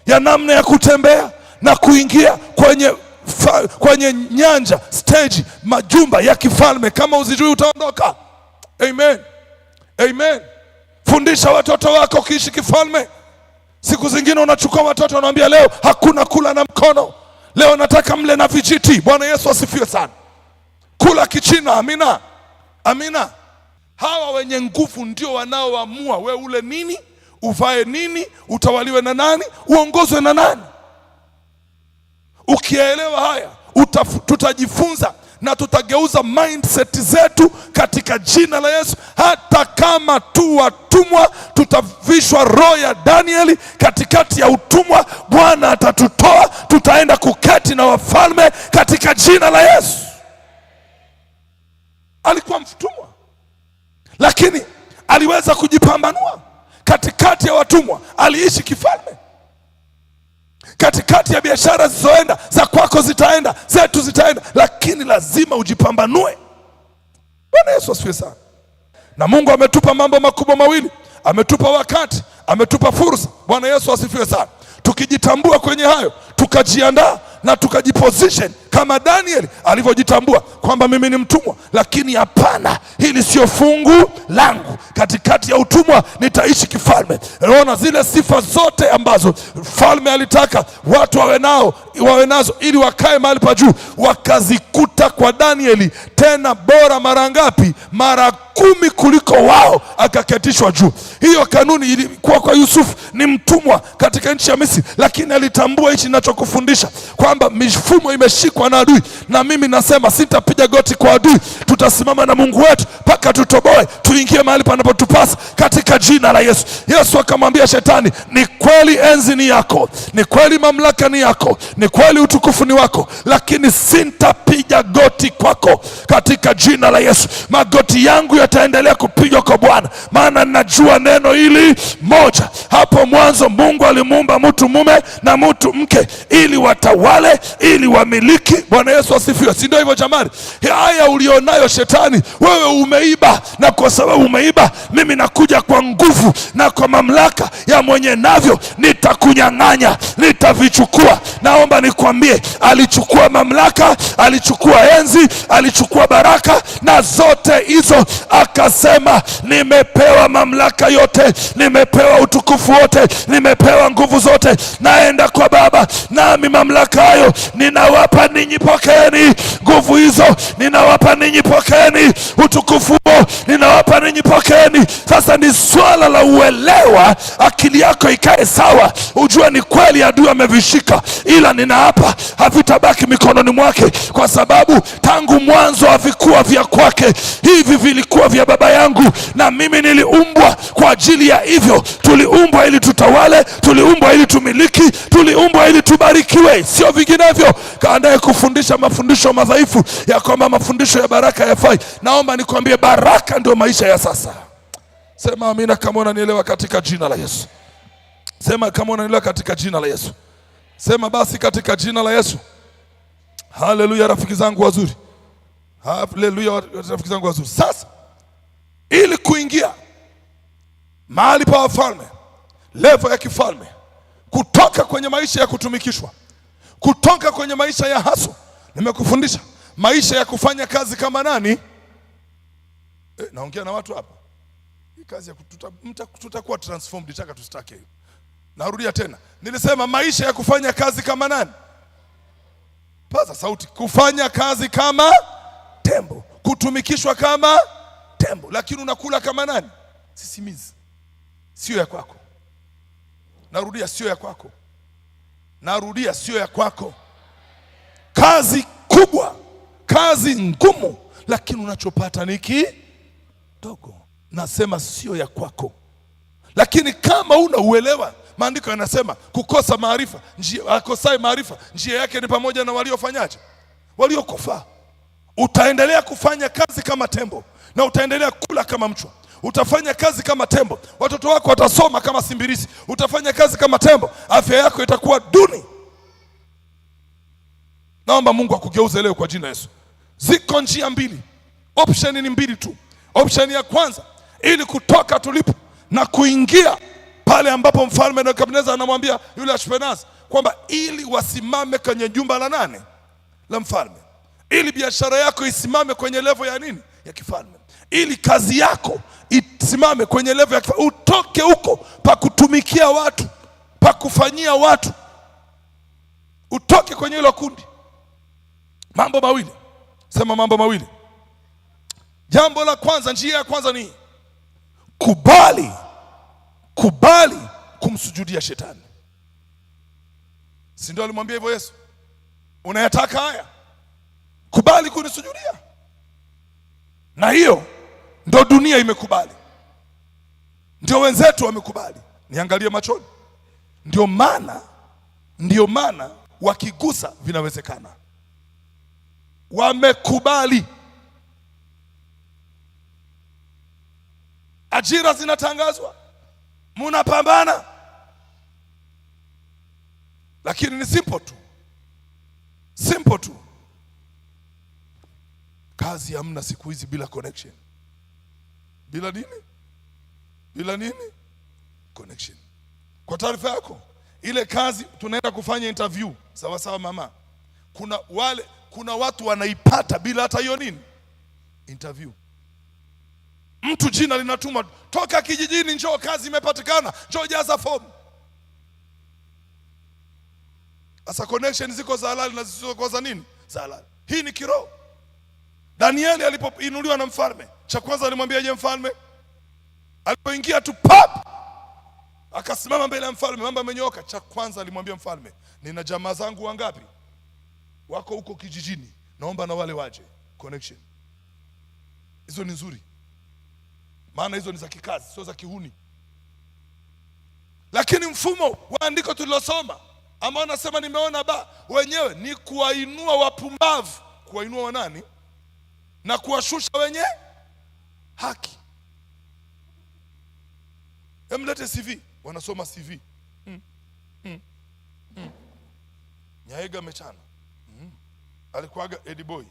ya namna ya kutembea na kuingia kwenye nyanja, stage, majumba ya kifalme. Kama uzijui utaondoka. Amen. Amen. Fundisha watoto wako kuishi kifalme. Siku zingine unachukua watoto unawaambia leo hakuna kula na mkono. Leo nataka mle na vijiti. Bwana Yesu asifiwe sana. Kula kichina. Amina. Amina. Hawa wenye nguvu ndio wanaoamua we ule nini, uvae nini, utawaliwe na nani, uongozwe na nani. Ukielewa haya, tutajifunza na tutageuza mindset zetu katika jina la Yesu. Hata kama tu watumwa, tutavishwa roho ya Danieli katikati ya utumwa. Bwana atatutoa, tutaenda kuketi na wafalme katika jina la Yesu. Alikuwa mtumwa, lakini aliweza kujipambanua katikati ya watumwa. Aliishi kifalme. Katikati ya biashara zisizoenda, za kwako zitaenda, zetu zitaenda, lakini lazima ujipambanue. Bwana Yesu asifiwe sana. Na Mungu ametupa mambo makubwa mawili. Ametupa wakati, ametupa fursa. Bwana Yesu asifiwe sana. Tukijitambua kwenye hayo, tukajiandaa na tukajiposition kama Danieli alivyojitambua kwamba mimi ni mtumwa, lakini hapana, hili sio fungu langu. Katikati ya utumwa nitaishi kifalme. Unaona zile sifa zote ambazo mfalme alitaka watu wawe nazo ili wakae mahali pa juu, wakazikuta kwa Danieli, tena bora mara ngapi? Mara 10 kuliko wao, akaketishwa juu. Hiyo kanuni ilikuwa kwa Yusufu, ni mtumwa katika nchi ya Misri, lakini alitambua hichi ninachokufundisha kwamba mifumo imeshikwa na adui, na mimi nasema sitapiga goti kwa adui. Tutasimama na Mungu wetu mpaka tutoboe, tuingie mahali panapotupasa katika jina la Yesu. Yesu akamwambia Shetani, ni kweli enzi ni yako, ni kweli mamlaka ni yako, ni kweli utukufu ni wako, lakini sitapiga goti kwako katika jina la Yesu. Magoti yangu yataendelea kupigwa kwa Bwana, maana najua neno hili moja. Hapo mwanzo Mungu alimuumba mtu mume na mtu mke ili watawale, ili wamiliki. Bwana Yesu asifiwe. Si ndio hivyo jamani? Haya ulionayo Shetani, wewe umeiba, na kwa sababu umeiba, mimi nakuja kwa nguvu na kwa mamlaka ya mwenye navyo, nitakunyang'anya, nitavichukua. Naomba nikwambie, alichukua mamlaka, alichukua enzi, alichukua baraka, na zote hizo akasema nimepewa mamlaka yote, nimepewa utukufu wote, nimepewa nguvu zote, naenda kwa Baba, nami mamlaka hayo ninawapa ninyi, pokeeni. Nguvu hizo ninawapa ninyi, pokeeni. Utukufu huo ninawapa ninyi, pokeeni. Sasa ni swala la uelewa, akili yako ikae sawa, ujue ni kweli adui amevishika, ila ninaapa havitabaki mikononi mwake, kwa sababu tangu mwanzo havikuwa vya kwake. Hivi vilikuwa vya Baba yangu, na mimi niliumbwa kwa ajili ya hivyo. Tuliumbwa ili tutawale, tuliumbwa ili tumiliki, tuliumbwa ili tubarikiwe, sio vinginevyo. Kaandaye kufundisha mafundisho madhaifu ya kwamba mafundisho ya baraka yafai. Naomba nikwambie, baraka ndio maisha ya sasa. Sema amina kama unanielewa katika jina la Yesu. Sema kama unanielewa katika jina la Yesu. Sema basi katika jina la Yesu. Haleluya rafiki zangu wazuri. Haleluya rafiki zangu wazuri. Sasa ili kuingia mahali pa wafalme, level ya kifalme, kutoka kwenye maisha ya kutumikishwa, kutoka kwenye maisha ya haso, nimekufundisha maisha ya kufanya kazi kama nani? Naongea na watu hapa. Hii kazi ya tutakuwa transformed, itaka tustake. Narudia tena. Nilisema maisha ya kufanya kazi kama nani? Paza sauti. Kufanya kazi kama tembo, kutumikishwa kama tembo, lakini unakula kama nani? Sisimizi. Sio ya kwako. Narudia, sio ya kwako. Narudia, sio ya kwako. Kazi kubwa, kazi ngumu, lakini unachopata ni kidogo. Nasema sio ya kwako. Lakini kama una uelewa, maandiko yanasema kukosa maarifa, akosaye maarifa njia yake ni pamoja na waliofanyaje? Waliokufa. Utaendelea kufanya kazi kama tembo na utaendelea kula kama mchwa. utafanya kazi kama tembo, watoto wako watasoma kama simbirisi, utafanya kazi kama tembo, afya yako itakuwa duni. Naomba Mungu akugeuze leo kwa jina Yesu. Ziko njia mbili, option ni mbili tu. Option ya kwanza, ili kutoka tulipo na kuingia pale ambapo mfalme Nebukadneza anamwambia yule Ashpenaz kwamba ili wasimame kwenye jumba la nane la mfalme, ili biashara yako isimame kwenye level ya nini, ya kifalme, ili kazi yako isimame kwenye level ya kifalme, utoke huko pa kutumikia watu, pa kufanyia watu, utoke kwenye hilo kundi. Mambo mawili, sema mambo mawili. Jambo la kwanza, njia ya kwanza ni kubali kumsujudia shetani. Si ndio alimwambia hivyo Yesu? Unayataka haya? Kubali kunisujudia. Na hiyo ndio dunia imekubali, ndio wenzetu wamekubali. Niangalie machoni. Ndio maana wakigusa vinawezekana. Wamekubali. Ajira zinatangazwa, munapambana, lakini ni simple tu. Kazi hamna siku hizi bila connection. Bila nini? Connection. Kwa taarifa yako, ile kazi tunaenda kufanya interview, sawa sawa mama, kuna watu wanaipata bila hata hiyo nini, interview. Mtu jina linatuma, toka kijijini, njoo kazi imepatikana, njoo jaza fomu. Asa connection ziko za halali na zisizo za nini, za halali. Hii ni kiroho. Danieli alipoinuliwa na mfalme, cha kwanza alimwambiaje mfalme? Alipoingia tu pap, akasimama mbele ya mfalme, mambo yamenyooka. Cha kwanza alimwambia mfalme, nina jamaa zangu wangapi wako huko kijijini, naomba na wale waje. Connection hizo ni nzuri, maana hizo ni za kikazi, sio za kihuni. Lakini mfumo wa andiko tulilosoma ambao anasema nimeona wenyewe ni kuwainua wapumbavu, kuwainua wanani na kuwashusha wenye haki. Emlete CV, wanasoma CV. Nyaega mechana. Alikuwaga Eddie Boy.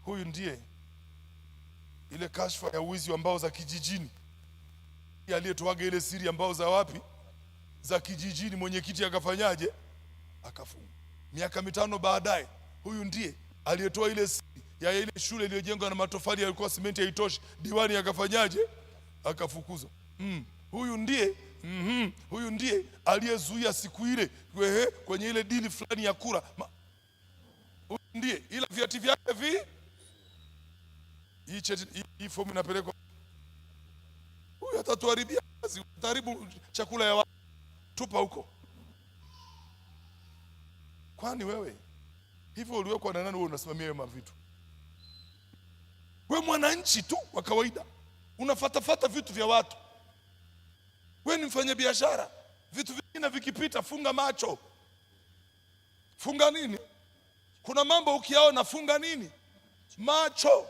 Huyu ndiye ile kashfa ya uwizi wa mbao za kijijini, aliyetoaga ile siri ya mbao za wapi, za kijijini. Mwenyekiti akafanyaje? Akafungwa. Miaka 5 baadaye, huyu ndiye aliyetoa ile siri ya ile shule iliyojengwa na matofali yalikuwa simenti haitoshi, diwani akafanyaje? Akafukuzwa. Huyu ndiye aliyezuia siku ile kwenye ile dili fulani ya kura. Huyu ndiye, ila vyati vyake hii fomu inapelekwa. Huyu atatuharibia kazi, utaharibu chakula ya watu, tupa huko. Kwani wewe hivyo uliwekwa na nani wewe unasimamia hiyo mavitu? Wewe mwananchi tu wa kawaida unafatafata vitu vya watu. Wewe ni mfanya biashara, vitu vingine vikipita funga macho. Funga nini? Kuna mambo ukiyaona funga nini? Macho.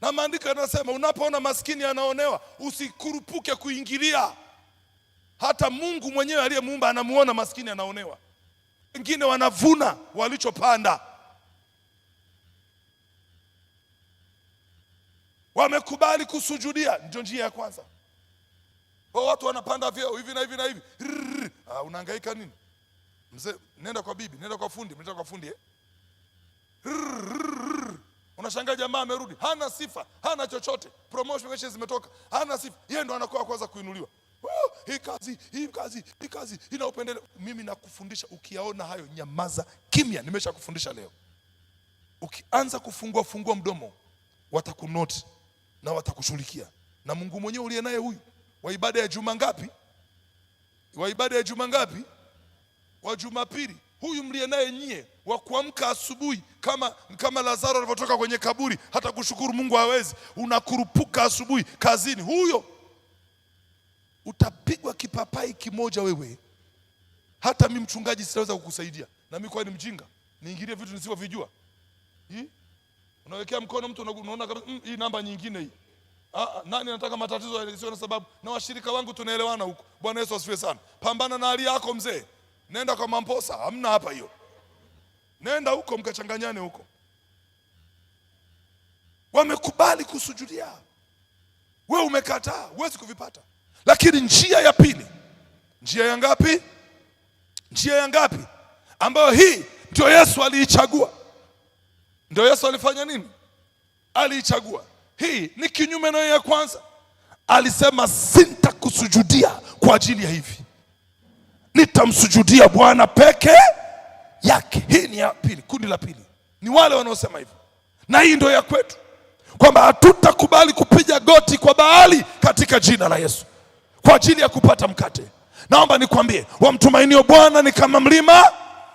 Na maandiko yanasema unapoona maskini anaonewa usikurupuke kuingilia. Hata Mungu mwenyewe aliyemuumba anamuona maskini anaonewa. Wengine wanavuna walichopanda. Wamekubali kusujudia, ndio njia ya kwanza. Watu wanapanda vyeo hivi na hivi na hivi. Unahangaika nini? Mzee, nenda kwa bibi, nenda kwa fundi, Unashangaa jamaa amerudi, hana sifa, hana chochote, promotion zimetoka, hana sifa. Yeye ndo anakuwa kwanza kuinuliwa. Hii kazi ina upendeleo. Mimi nakufundisha, ukiyaona hayo nyamaza kimya. Nimeshakufundisha leo. Ukianza kufungua mdomo, watakunoti na watakushughulikia. Na Mungu mwenyewe uliye naye huyu, wa ibada ya juma ngapi? Wa Jumapili. Huyu mliye naye nyie, wa kuamka asubuhi kama Lazaro alivyotoka kwenye kaburi, hata kushukuru Mungu hawezi. Unakurupuka asubuhi kazini. Huyo utapigwa kipapai kimoja wewe. Hata mimi mchungaji sitaweza kukusaidia. Na mimi kwa ni mjinga, niingilie vitu nisivyovijua. Unawekea mkono mtu unaona kama hii namba nyingine hii. Nani anataka matatizo yasiyo na sababu? Na washirika wangu tunaelewana huko. Bwana Yesu asifiwe sana. Pambana na hali yako mzee. Nenda kwa Mamposa, hamna hapa hiyo. Nenda huko mkachanganyane huko. Wamekubali kusujudia. Wewe umekataa, huwezi kuvipata. Lakini njia ya pili. Njia ya ngapi? Njia ya ngapi? Ambayo hii ndio Yesu aliichagua. Ndio Yesu alifanya nini? Aliichagua. Hii ni kinyume na ya kwanza. Alisema sintakusujudia kwa ajili ya hivi. Nitamsujudia Bwana peke yake. Hii ni ya pili, kundi la pili. Ni wale wanaosema hivyo. Na hii ndio ya kwetu. Kwamba hatutakubali kupiga goti kwa Baali katika jina la Yesu kwa ajili ya kupata mkate. Naomba nikwambie, wamtumainio Bwana ni kama mlima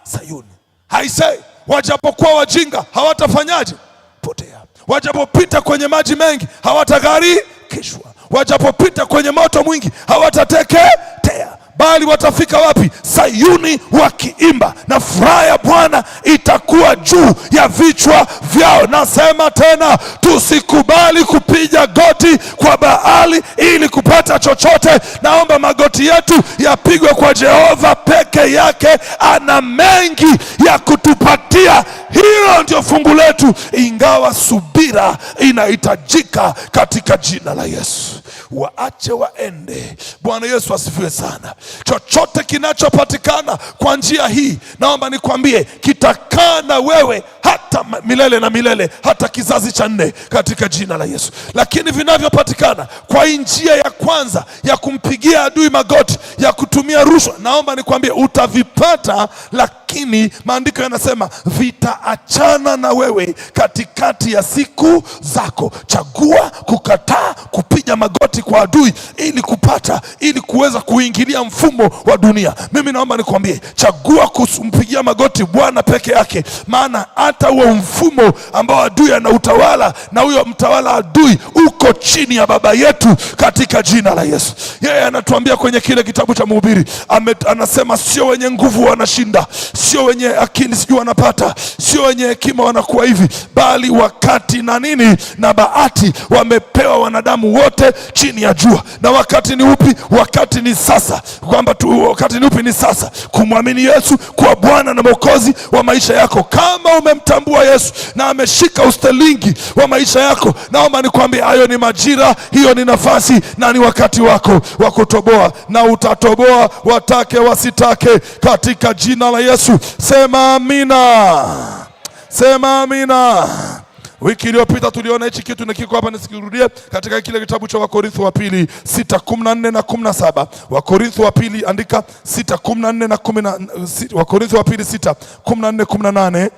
Sayuni. Haisei wajapokuwa wajinga hawatafanyaje? Potea. Wajapopita kwenye maji mengi hawatagharikishwa. Wajapopita kwenye moto mwingi hawatateketea. Bali watafika wapi? Sayuni wakiimba, na furaha ya Bwana itakuwa juu ya vichwa vyao. Nasema tena, tusikubali kupiga goti kwa Baali ili kupata chochote. Naomba magoti yetu yapigwe kwa Jehova peke yake. Ana mengi ya kutupatia. Hilo ndio fungu letu, ingawa subira inahitajika katika jina la Yesu. Waache waende. Bwana Yesu asifiwe sana. Chochote kinachopatikana kwa njia hii, naomba nikwambie, kitakaa na wewe hata milele na milele, hata kizazi cha 4 katika jina la Yesu. Lakini vinavyopatikana kwa njia ya kwanza ya kumpigia adui magoti, ya kutumia rushwa, naomba nikwambie utavipata, lakini maandiko yanasema vitaachana na wewe katikati ya siku zako. Chagua kukataa kupiga magoti kwa adui ili kupata, ili kuweza kuingilia mfumo wa dunia. Mimi naomba nikwambie, chagua kumpigia magoti Bwana peke yake, maana hata huo mfumo ambao adui anautawala, na huyo mtawala adui uko chini ya baba yetu katika jina la Yesu. Yeye anatuambia kwenye kile kitabu cha Mhubiri, anasema sio wenye nguvu wanashinda, sio wenye akili sijui wanapata, sio wenye hekima wanakuwa hivi, bali wakati na nini na bahati wamepewa wanadamu wote chini ya jua. Na wakati ni upi? Wakati ni sasa. Kwamba wakati ni upi? Ni sasa. Kumwamini Yesu kuwa Bwana na Mwokozi wa maisha yako. Kama umemtambua Yesu na ameshika ustelingi wa maisha yako, naomba nikwambie, hayo ni majira, hiyo ni nafasi, na ni wakati wako wa kutoboa, na utatoboa watake wasitake katika jina la Yesu. Sema amina. Sema amina. Wiki iliyopita tuliona hichi kitu, na kiko hapa nisikirudia, katika kile kitabu cha Wakorintho wa pili 6:14 na 17. Wakorintho wa pili, andika 6:14 na 10, Wakorintho wa pili 6:14 18.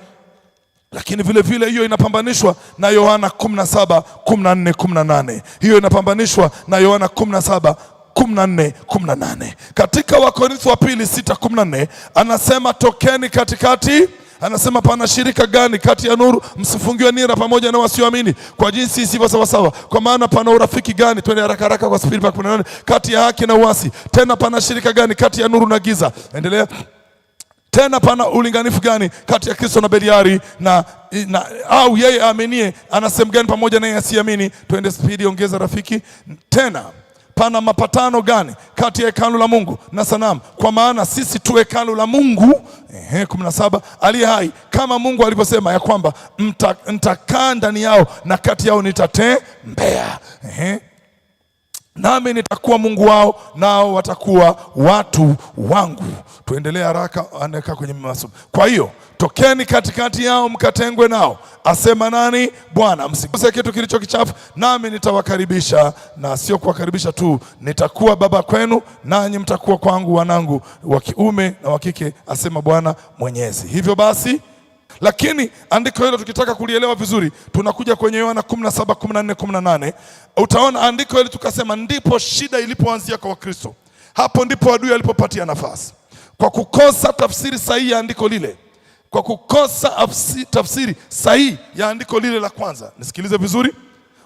Lakini vile vile hiyo inapambanishwa na Yohana 17:14 18. Hiyo inapambanishwa na Yohana 17:14 18. Katika Wakorintho wa pili 6:14 anasema tokeni katikati. Anasema pana shirika gani kati ya nuru? Msifungiwe nira pamoja na wasioamini kwa jinsi isivyo sawasawa. Kwa maana pana urafiki gani? Twende haraka haraka kwa spidi pa 18. Kati ya haki na uasi. Tena pana shirika gani kati ya nuru na giza? Endelea. Tena pana ulinganifu gani kati ya Kristo na Beliari au yeye aaminie ana sehemu gani pamoja na yeye asiamini? Twende spidi, ongeza rafiki. Tena pana mapatano gani kati ya hekalu la Mungu na sanamu? Kwa maana sisi tu hekalu la Mungu 17 aliye hai, kama Mungu alivyosema ya kwamba mtakaa ndani yao na kati yao nitatembea. Nami nitakuwa Mungu wao, nao watakuwa watu wangu. Tuendelee haraka, andika kwenye masomo. Kwa hiyo tokeni katikati yao mkatengwe nao, asema nani? Bwana. Msiguse kitu kilicho kichafu, nami nitawakaribisha, na sio kuwakaribisha tu, nitakuwa baba kwenu, nanyi mtakuwa kwangu wanangu wa kiume na wa kike, asema Bwana Mwenyezi. Hivyo basi, lakini andiko hilo tukitaka kulielewa vizuri, tunakuja kwenye Yohana 17:14 18. Utaona andiko hili tukasema ndipo shida ilipoanzia kwa Wakristo. Hapo ndipo adui alipopatia nafasi, kwa kukosa tafsiri sahihi ya andiko lile, kwa kukosa tafsiri sahihi ya andiko lile la kwanza. Nisikilize vizuri,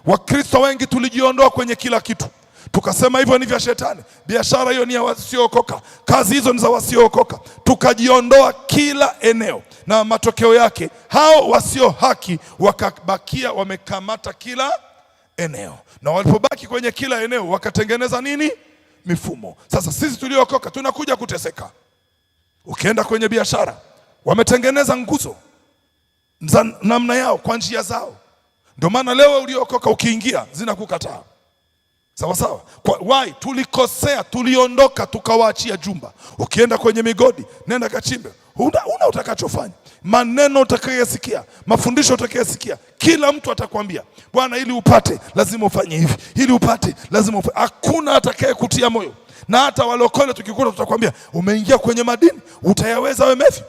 Wakristo wengi tulijiondoa kwenye kila kitu, tukasema hivyo ni vya shetani, biashara hiyo ni ya wasiookoka, kazi hizo ni za wasiookoka. Tukajiondoa kila eneo, na matokeo yake hao wasio haki wakabakia wamekamata kila eneo, na walipobaki kwenye kila eneo wakatengeneza nini? Mifumo. Sasa sisi tuliokoka tunakuja kuteseka. Ukienda kwenye biashara, wametengeneza nguzo za namna yao kwa njia zao. Ndio maana leo uliokoka ukiingia zinakukataa. Sawa sawa. Why? Tulikosea, tuliondoka tukawaachia jumba. Ukienda kwenye migodi, nenda kachimbe. Una utakachofanya. Maneno utakayosikia, mafundisho utakayosikia, kila mtu atakwambia, bwana, ili upate lazima ufanye hivi, ili upate lazima ufanye. Hakuna atakaye kutia moyo. Na hata walokole tukikuta tutakwambia, umeingia kwenye madini, utayaweza wewe Mefi?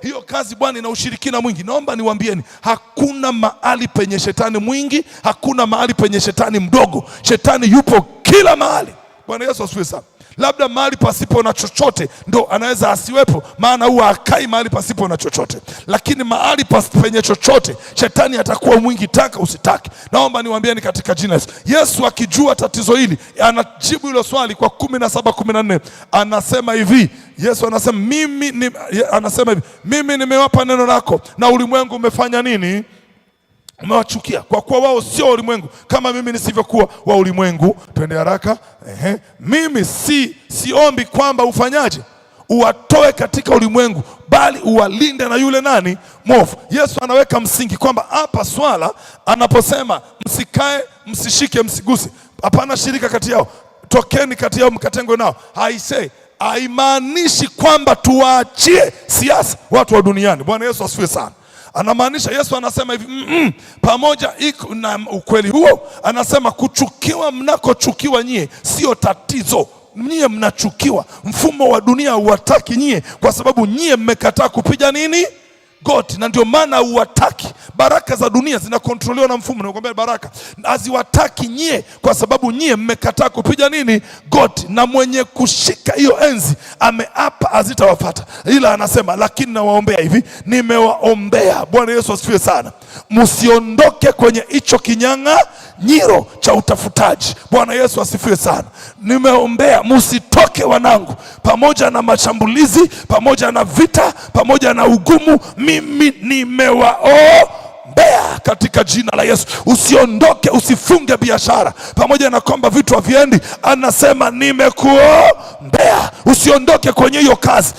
Hiyo kazi bwana ina ushirikina mwingi. Naomba niwaambieni, hakuna mahali penye shetani mwingi, hakuna mahali penye shetani mdogo. Shetani yupo kila mahali. Bwana Yesu asifiwe sana. Labda mahali pasipo na chochote ndo anaweza asiwepo, maana huwa hakai mahali pasipo na chochote. Lakini mahali penye chochote shetani atakuwa mwingi, taka usitaki. Naomba niwaambieni katika jina Yesu. Yesu akijua tatizo hili, anajibu hilo swali kwa 17:14. Anasema hivi, Yesu anasema mimi nimewapa neno lako na ulimwengu umefanya nini? Umewachukia, kwa kuwa wao sio ulimwengu kama mimi nisivyokuwa wa ulimwengu. Twende haraka. Mimi siombi kwamba ufanyaje? Uwatoe katika ulimwengu, bali uwalinde na yule nani? Mwovu. Yesu anaweka msingi kwamba hapa swala anaposema msikae, msishike, msiguse, hapana shirika kati yao, tokeni kati yao mkatengwe nao, haimaanishi kwamba tuwaachie siasa watu wa duniani. Bwana Yesu asifiwe sana. Anamaanisha, Yesu anasema hivi, pamoja na ukweli huo, anasema kuchukiwa mnakochukiwa nyie sio tatizo. Nyie mnachukiwa, mfumo wa dunia huwataki nyie, kwa sababu nyie mmekataa kupiga nini? Goti. Na ndio maana huwataki. Baraka za dunia zinakontroliwa na mfumo. Nakwambia baraka haziwataki nyie, kwa sababu nyie mmekataa kupiga nini? Goti. Na mwenye kushika hiyo enzi ameapa hazitawafuata. Ila anasema, lakini nawaombea hivi, nimewaombea. Bwana Yesu asifiwe sana. Msiondoke kwenye hicho kinyang'anyiro cha utafutaji. Bwana Yesu asifiwe sana. Nimeombea msitoke wanangu, pamoja na mashambulizi, pamoja na vita, pamoja na ugumu, mimi nimewaombea katika jina la Yesu. Usiondoke, usifunge biashara, pamoja na kwamba vitu haviendi. Anasema nimekuombea. Usiondoke kwenye hiyo kazi,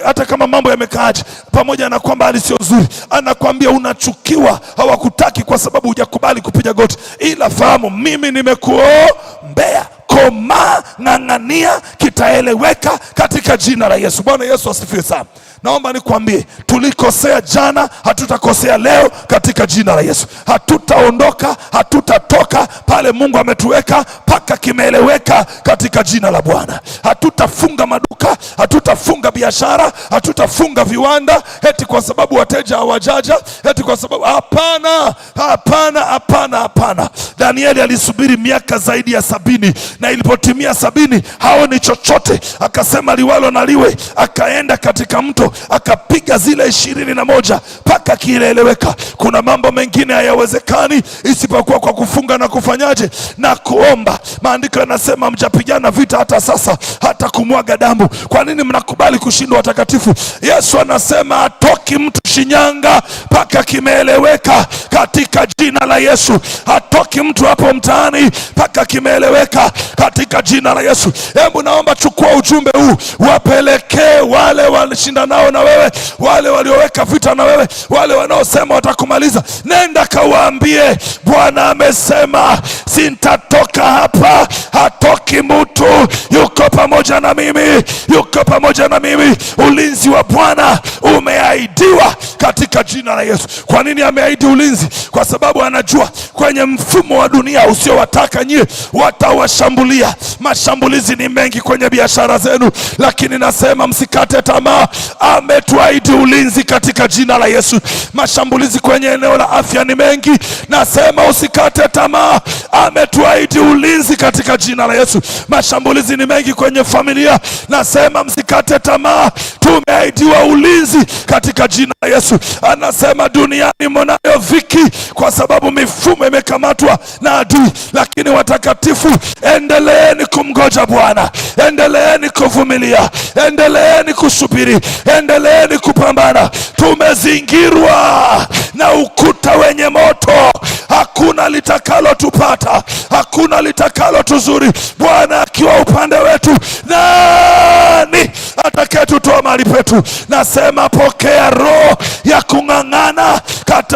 hata kama mambo yamekaaje, pamoja na kwamba hali sio nzuri. Anakwambia unachukiwa, hawakutaki kwa sababu hujakubali kupiga goti, ila fahamu mimi nimekuombea. Koma, ng'ang'ania, kitaeleweka katika jina la Yesu. Bwana Yesu asifiwe sana. Naomba nikwambie, tulikosea jana, hatutakosea leo katika jina la Yesu. Hatutaondoka, hatutatoka pale Mungu ametuweka paka kimeeleweka katika jina la Bwana. Hatutafunga maduka, hatutafunga biashara, hatutafunga viwanda eti kwa sababu wateja hawajaja, eti kwa sababu hapana, hapana, hapana, hapana. Danieli alisubiri miaka zaidi ya 70, na ilipotimia 70 haoni chochote, akasema liwalo na liwe, akaenda katika mto akapiga zile 21 paka kieleweka. Kuna mambo mengine hayawezekani isipokuwa kwa kufunga na kufanyaje? Na kuomba. Maandiko yanasema mjapigana vita hata sasa, hata kumwaga damu. Kwa nini mnakubali kushindwa watakatifu? Yesu anasema hatoki mtu Shinyanga paka kimeeleweka katika jina la Yesu. Hatoki mtu hapo mtaani paka kimeeleweka katika jina la Yesu. Hebu naomba chukua ujumbe huu, wapelekee wale walishindanao na wewe, wale walioweka vita na wewe, wale wanaosema watakumaliza. Nenda kawaambie, Bwana amesema sitatoka hapa, hatoki mtu, yuko pamoja na mimi, yuko pamoja na mimi. Ulinzi wa Bwana umeahidiwa katika jina la Yesu. Kwa nini ameahidi ulinzi? Kwa sababu anajua kwenye mfumo wa dunia usiowataka nyie watawashambulia. Mashambulizi ni mengi kwenye biashara zenu, lakini nasema msikate tamaa. Ametuahidi ulinzi katika jina la Yesu. Mashambulizi kwenye eneo la afya ni mengi, nasema usikate tamaa. Ametuahidi ulinzi katika jina la Yesu. Mashambulizi ni mengi kwenye familia, nasema msikate tamaa. Tumeahidiwa ulinzi katika jina la Yesu. Anasema duniani mnayo dhiki kwa sababu mifumo imekamatwa na adui, lakini watakatifu endeleeni kumgoja Bwana, endeleeni kuvumilia, endeleeni kusubiri, endeleeni kupambana. Tumezingirwa na ukuta wenye moto, hakuna hakuna litakalo tupata, hakuna litakalo tuzuri. Bwana akiwa upande wetu, nani atakayetutoa mahali petu? Nasema pokea roho ya kung'ang'ana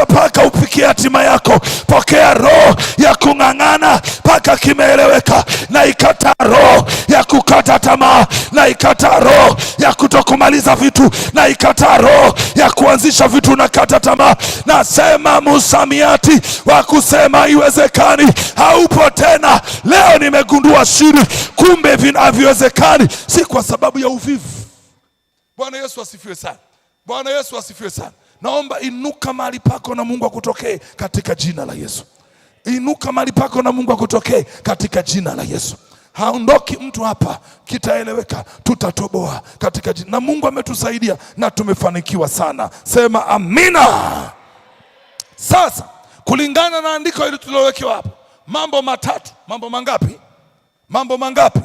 mpaka ufikie hatima yako. Pokea roho ya kung'ang'ana mpaka kimeeleweka. Na ikataa roho ya kukata tamaa, na ikataa roho ya kutokumaliza vitu, na ikataa roho ya kuanzisha vitu na kata tamaa. Nasema musamiati wa kusema haiwezekani haupo tena. Leo nimegundua siri, kumbe vinavyowezekani si kwa sababu ya uvivu. Bwana Yesu asifiwe sana. Bwana Yesu asifiwe sana. Naomba inuka mahali pako na Mungu akutokee katika jina la Yesu. Inuka mahali pako na Mungu akutokee katika jina la Yesu. Haondoki mtu hapa, kitaeleweka, tutatoboa katika jina. Na Mungu ametusaidia na tumefanikiwa sana. Sema amina. Sasa kulingana na andiko hili tulilowekewa hapa, mambo matatu. Mambo mangapi? Mambo mangapi?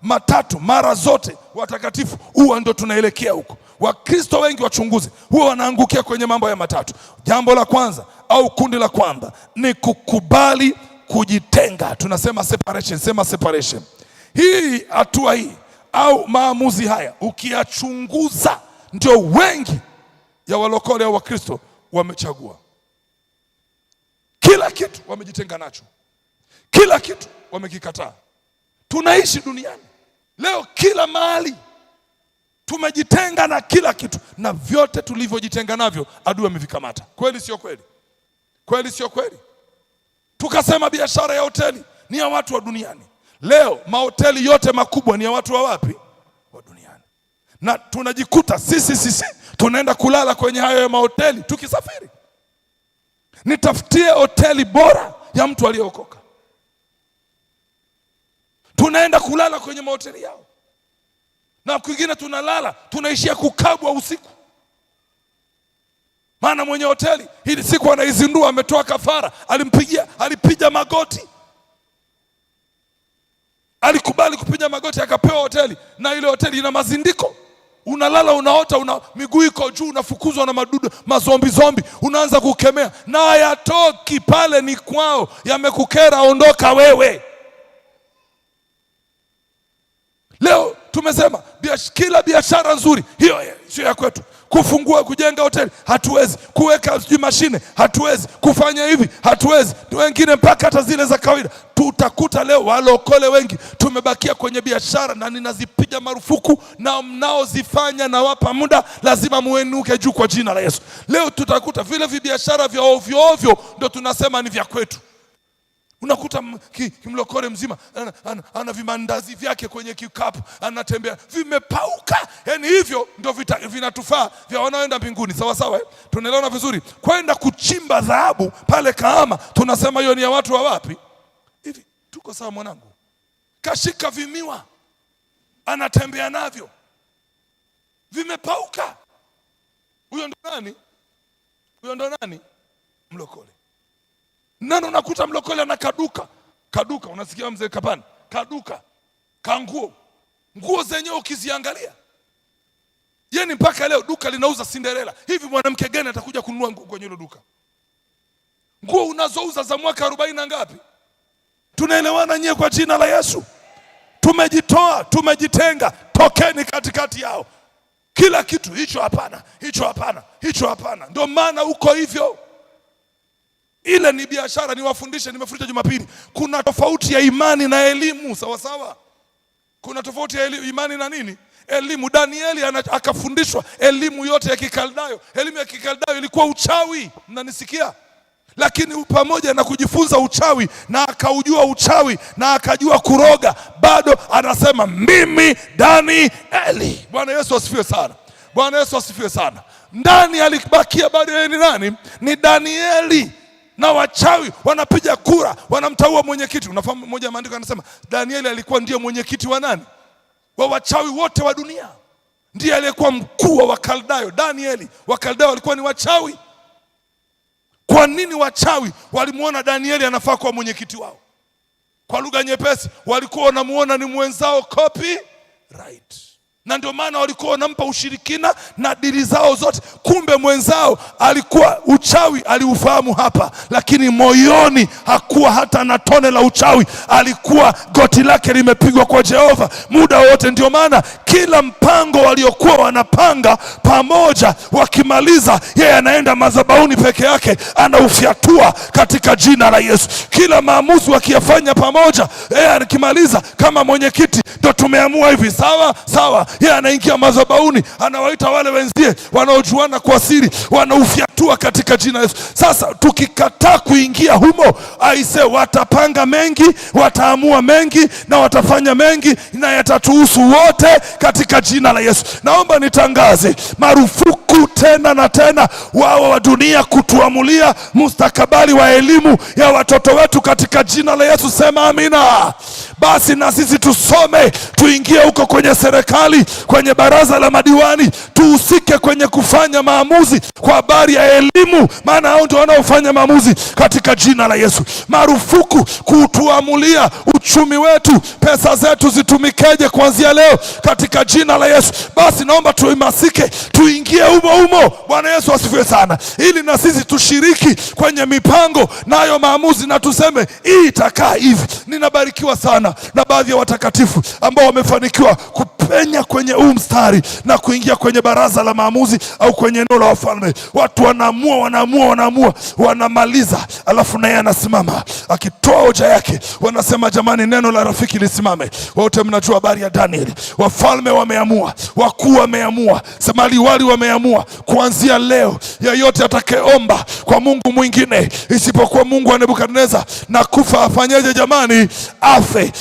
Matatu. Mara zote watakatifu huwa ndio tunaelekea huko. Wakristo wengi wachunguzi huwa wanaangukia kwenye mambo ya matatu. Jambo la kwanza au kundi la kwanza ni kukubali kujitenga. Tunasema separation. Sema separation. Hii hatua hii au maamuzi haya ukiyachunguza, ndio wengi ya walokole au Wakristo wamechagua. Kila kitu wamejitenga nacho, kila kitu wamekikataa. Tunaishi duniani leo, kila mahali tumejitenga na kila kitu, na vyote tulivyojitenga navyo adui amevikamata. Kweli sio kweli? Kweli sio kweli? Tukasema biashara ya hoteli ni ya watu wa duniani. Leo mahoteli yote makubwa ni ya watu wa wapi? Wa duniani. Na tunajikuta sisi tunaenda kulala kwenye hayo ya mahoteli tukisafiri. Nitafutie hoteli bora ya mtu aliyeokoka. Tunaenda kulala kwenye mahoteli yao. Na kwingine tunalala, tunaishia kukabwa usiku. Maana mwenye hoteli hili siku anaizindua, ametoa kafara, alipiga magoti. Alikubali kupiga magoti, akapewa hoteli, na ile hoteli ina mazindiko. Unalala unaota, miguu iko juu, unafukuzwa na madudu, mazombi, unaanza kukemea, na hayatoki pale, ni kwao, yamekukera, ondoka wewe. Leo tumesema kila biashara nzuri hiyo sio ya kwetu. Kufungua, kujenga hoteli hatuwezi, kuweka mashine hatuwezi, kufanya hivi hatuwezi, wengine mpaka hata zile za kawaida. Tutakuta leo walokole wengi tumebakia kwenye biashara, na ninazipiga marufuku, na mnaozifanya na wapa muda, lazima muenuke juu kwa jina la Yesu. Leo tutakuta vile vibiashara vya ovyo ovyo ndio tunasema ni vya kwetu. Unakuta kimlokole mzima ana vimandazi vyake kwenye kikapu, anatembea vimepauka. Yani hivyo ndio vinatufaa vya wanaoenda mbinguni. Sawa sawa, tunaelewana vizuri? Kwenda kuchimba dhahabu pale Kahama, tunasema hiyo ni ya watu wa wapi? Hivi tuko sawa mwanangu? Kashika vimiwa, anatembea navyo, vimepauka. Huyo ndo nani? Huyo ndo nani? Mlokole. Nani unakuta mlokole ana kaduka, unasikia mzee Kapani, kaduka, nguo zenyewe ukiziangalia, yeni mpaka leo duka linauza Cinderella. Hivi mwanamke gani atakuja kununua nguo kwenye hilo duka? Nguo unazouza za mwaka 40 na ngapi? Tunaelewana nyie kwa jina la Yesu? Tumejitoa, tumejitenga, tokeni katikati yao. Kila kitu hicho hapana, hicho hapana, hicho hapana. Ndio maana uko hivyo. Ile ni biashara. Nimefundisha Jumapili, kuna tofauti ya imani na elimu. Sawa sawa, kuna tofauti ya imani na nini? Elimu. Danieli akafundishwa elimu yote ya Kikaldayo. Elimu ya Kikaldayo ilikuwa uchawi, mnanisikia? Lakini pamoja na kujifunza uchawi na akaujua uchawi na akajua kuroga, bado anasema mimi Danieli. Bwana Yesu asifiwe sana. Bwana Yesu asifiwe sana. Ndani alibakia bado yeye ni nani? Ni Danieli. Na wachawi wanapiga kura, wanamtaua mwenyekiti. Unafahamu mmoja wa maandiko anasema Danieli alikuwa ndiye mwenyekiti wa nani? Wa wachawi wote wa dunia. Ndiye aliyekuwa mkuu wa Wakaldayo, Danieli. Wakaldayo walikuwa ni wachawi. Kwa nini wachawi walimuona Danieli anafaa kuwa mwenyekiti wao? Kwa lugha nyepesi, walikuwa wanamuona ni mwenzao copyright. na ndio maana walikuwa wanampa ushirikina na dili zao zote. Kumbe mwenzao alikuwa uchawi aliufahamu hapa, lakini moyoni hakuwa hata na tone la uchawi. Alikuwa goti lake limepigwa kwa Jehova muda wote. Ndio maana kila mpango waliokuwa wanapanga pamoja, wakimaliza yeye anaenda madhabahuni peke yake, anaufyatua katika jina la Yesu. Kila maamuzi wakiyafanya pamoja, yeye akimaliza kama mwenyekiti, ndio tumeamua hivi, sawa sawa, yeye anaingia madhabahuni, anawaita wale wenzie wanaojuana kwa siri, wanaufyatua katika jina la Yesu. Sasa tukikataa kuingia humo, aise, watapanga mengi, wataamua mengi na watafanya mengi, na yatatuhusu wote katika jina la Yesu. Naomba nitangaze marufuku tena na tena wao wa dunia kutuamulia mustakabali wa elimu ya watoto wetu katika jina la Yesu. Sema amina. Basi na sisi tusome, tuingie huko kwenye serikali, kwenye baraza la madiwani, tuhusike kwenye kufanya maamuzi kwa habari ya elimu, maana hao ndio wanaofanya maamuzi katika jina la Yesu. Marufuku kutuamulia uchumi wetu, pesa zetu zitumikeje kuanzia leo katika jina la Yesu. Basi naomba tuimasike, tuingie humo. Bwana Yesu asifiwe sana, ili na sisi tushiriki kwenye mipango nayo maamuzi, na tuseme hii itakaa hivi. Ninabarikiwa sana na baadhi ya watakatifu ambao wamefanikiwa kupenya kwenye huu mstari na kuingia kwenye baraza la maamuzi au kwenye eneo la wafalme. Watu wanaamua, wanamaliza, alafu naye anasimama akitoa hoja yake. Wanasema jamani, neno la rafiki lisimame. Wote mnajua habari ya Danieli. Wafalme wameamua, wakuu wameamua, maliwali wameamua, kuanzia leo yeyote atakayeomba kwa Mungu mwingine isipokuwa Mungu wa Nebukadneza na kufa afanyeje jamani? Afe.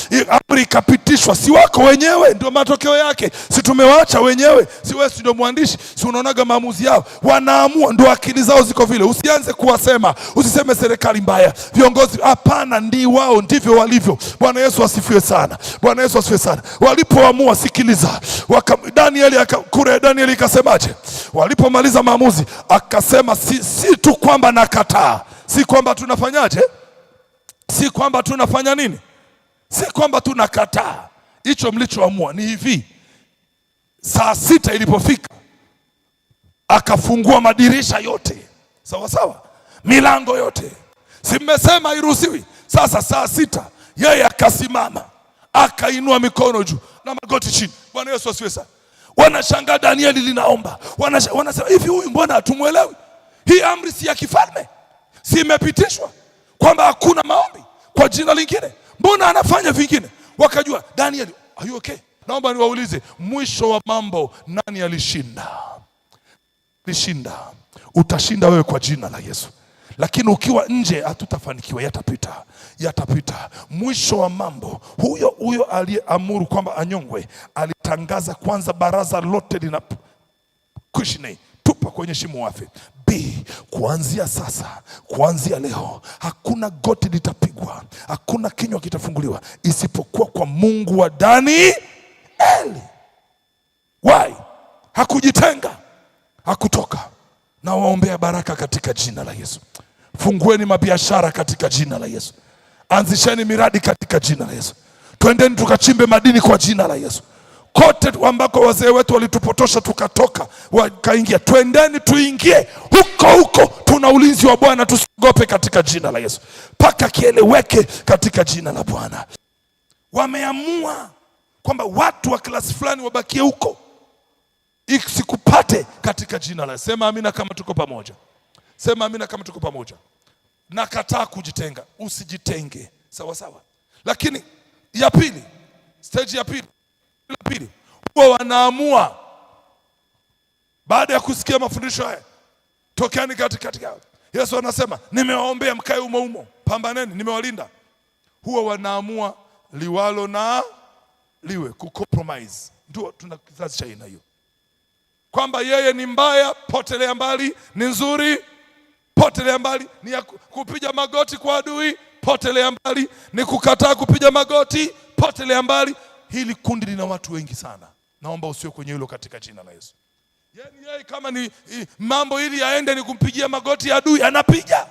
Amri ikapitishwa. Si wako wenyewe, ndio matokeo yake. Si tumewaacha wenyewe? Si wewe ndio mwandishi? Si unaonaga maamuzi yao? Wanaamua, ndio akili zao ziko vile. Usianze kuwasema, usiseme serikali mbaya, viongozi. Hapana, ndi wao ndivyo walivyo. Bwana Yesu asifiwe sana. Bwana Yesu asifiwe sana. Walipoamua, sikiliza, Danieli ikasemaje? Walipomaliza maamuzi akasema, si tu kwamba nakataa, si kwamba tunafanyaje, si kwamba tunafanya nini, si kwamba tunakataa. Hicho mlichoamua ni hivi. Saa 6 ilipofika, akafungua madirisha yote, sawa sawa, milango yote. Si mmesema hairuhusiwi? Sasa saa 6 yeye akasimama, akainua mikono juu na magoti chini. Bwana Yesu asifiwe sana. Wanashangaa Danieli linaomba. Wanasema hivi, huyu mbona hatumuelewi? Hii amri si ya kifalme? Si imepitishwa kwamba hakuna maombi kwa jina lingine? Mbona anafanya vingine? Wakajua Danieli, are you okay? Naomba niwaulize, mwisho wa mambo nani alishinda? Lishinda. Utashinda wewe kwa jina la Yesu. Lakini ukiwa nje hatutafanikiwa, yatapita. Mwisho wa mambo, huyo aliyeamuru kwamba anyongwe alitangaza kwanza, baraza lote lina kushine, tupa kwenye shimo wafe. Kuanzia sasa, kuanzia leo, hakuna goti litapigwa, hakuna kinywa kitafunguliwa isipokuwa kwa Mungu wa Danieli. Why? Hakujitenga, hakutoka. Na waombea baraka katika jina la Yesu. Fungueni mabiashara katika jina la Yesu. Anzisheni miradi katika jina la Yesu. Twendeni tukachimbe madini kwa jina la Yesu. Kote ambako wazee wetu walitupotosha tukatoka wakaingia, twendeni tuingie huko. Tuna ulinzi wa Bwana, tusiogope katika jina la Yesu. Paka kieleweke katika jina la Bwana. Wameamua kwamba watu wa klasi fulani wabakie huko, isikupate katika jina la Yesu. Sema amina kama tuko pamoja. Sema amina kama tuko pamoja. Nakataa kujitenga, usijitenge. Sawa sawa. Lakini ya pili, stage ya pili, huwa wanaamua baada ya kusikia mafundisho haya, tokeni katika. Yesu anasema nimewaombea mkae umo, pambaneni, nimewalinda. Huwa wanaamua liwalo na liwe, kucompromise. Ndio tuna kizazi cha aina hiyo, kwamba yeye ni mbaya, potelea mbali, ni nzuri, potelea mbali, ni ya kupiga magoti kwa adui, potelea mbali, ni kukataa kupiga magoti, potelea mbali. Hili kundi lina watu wengi sana. Naomba usiwe kwenye hilo katika jina la Yesu. Yeye kama ni mambo ili yaende ni kumpigia magoti adui, anapiga.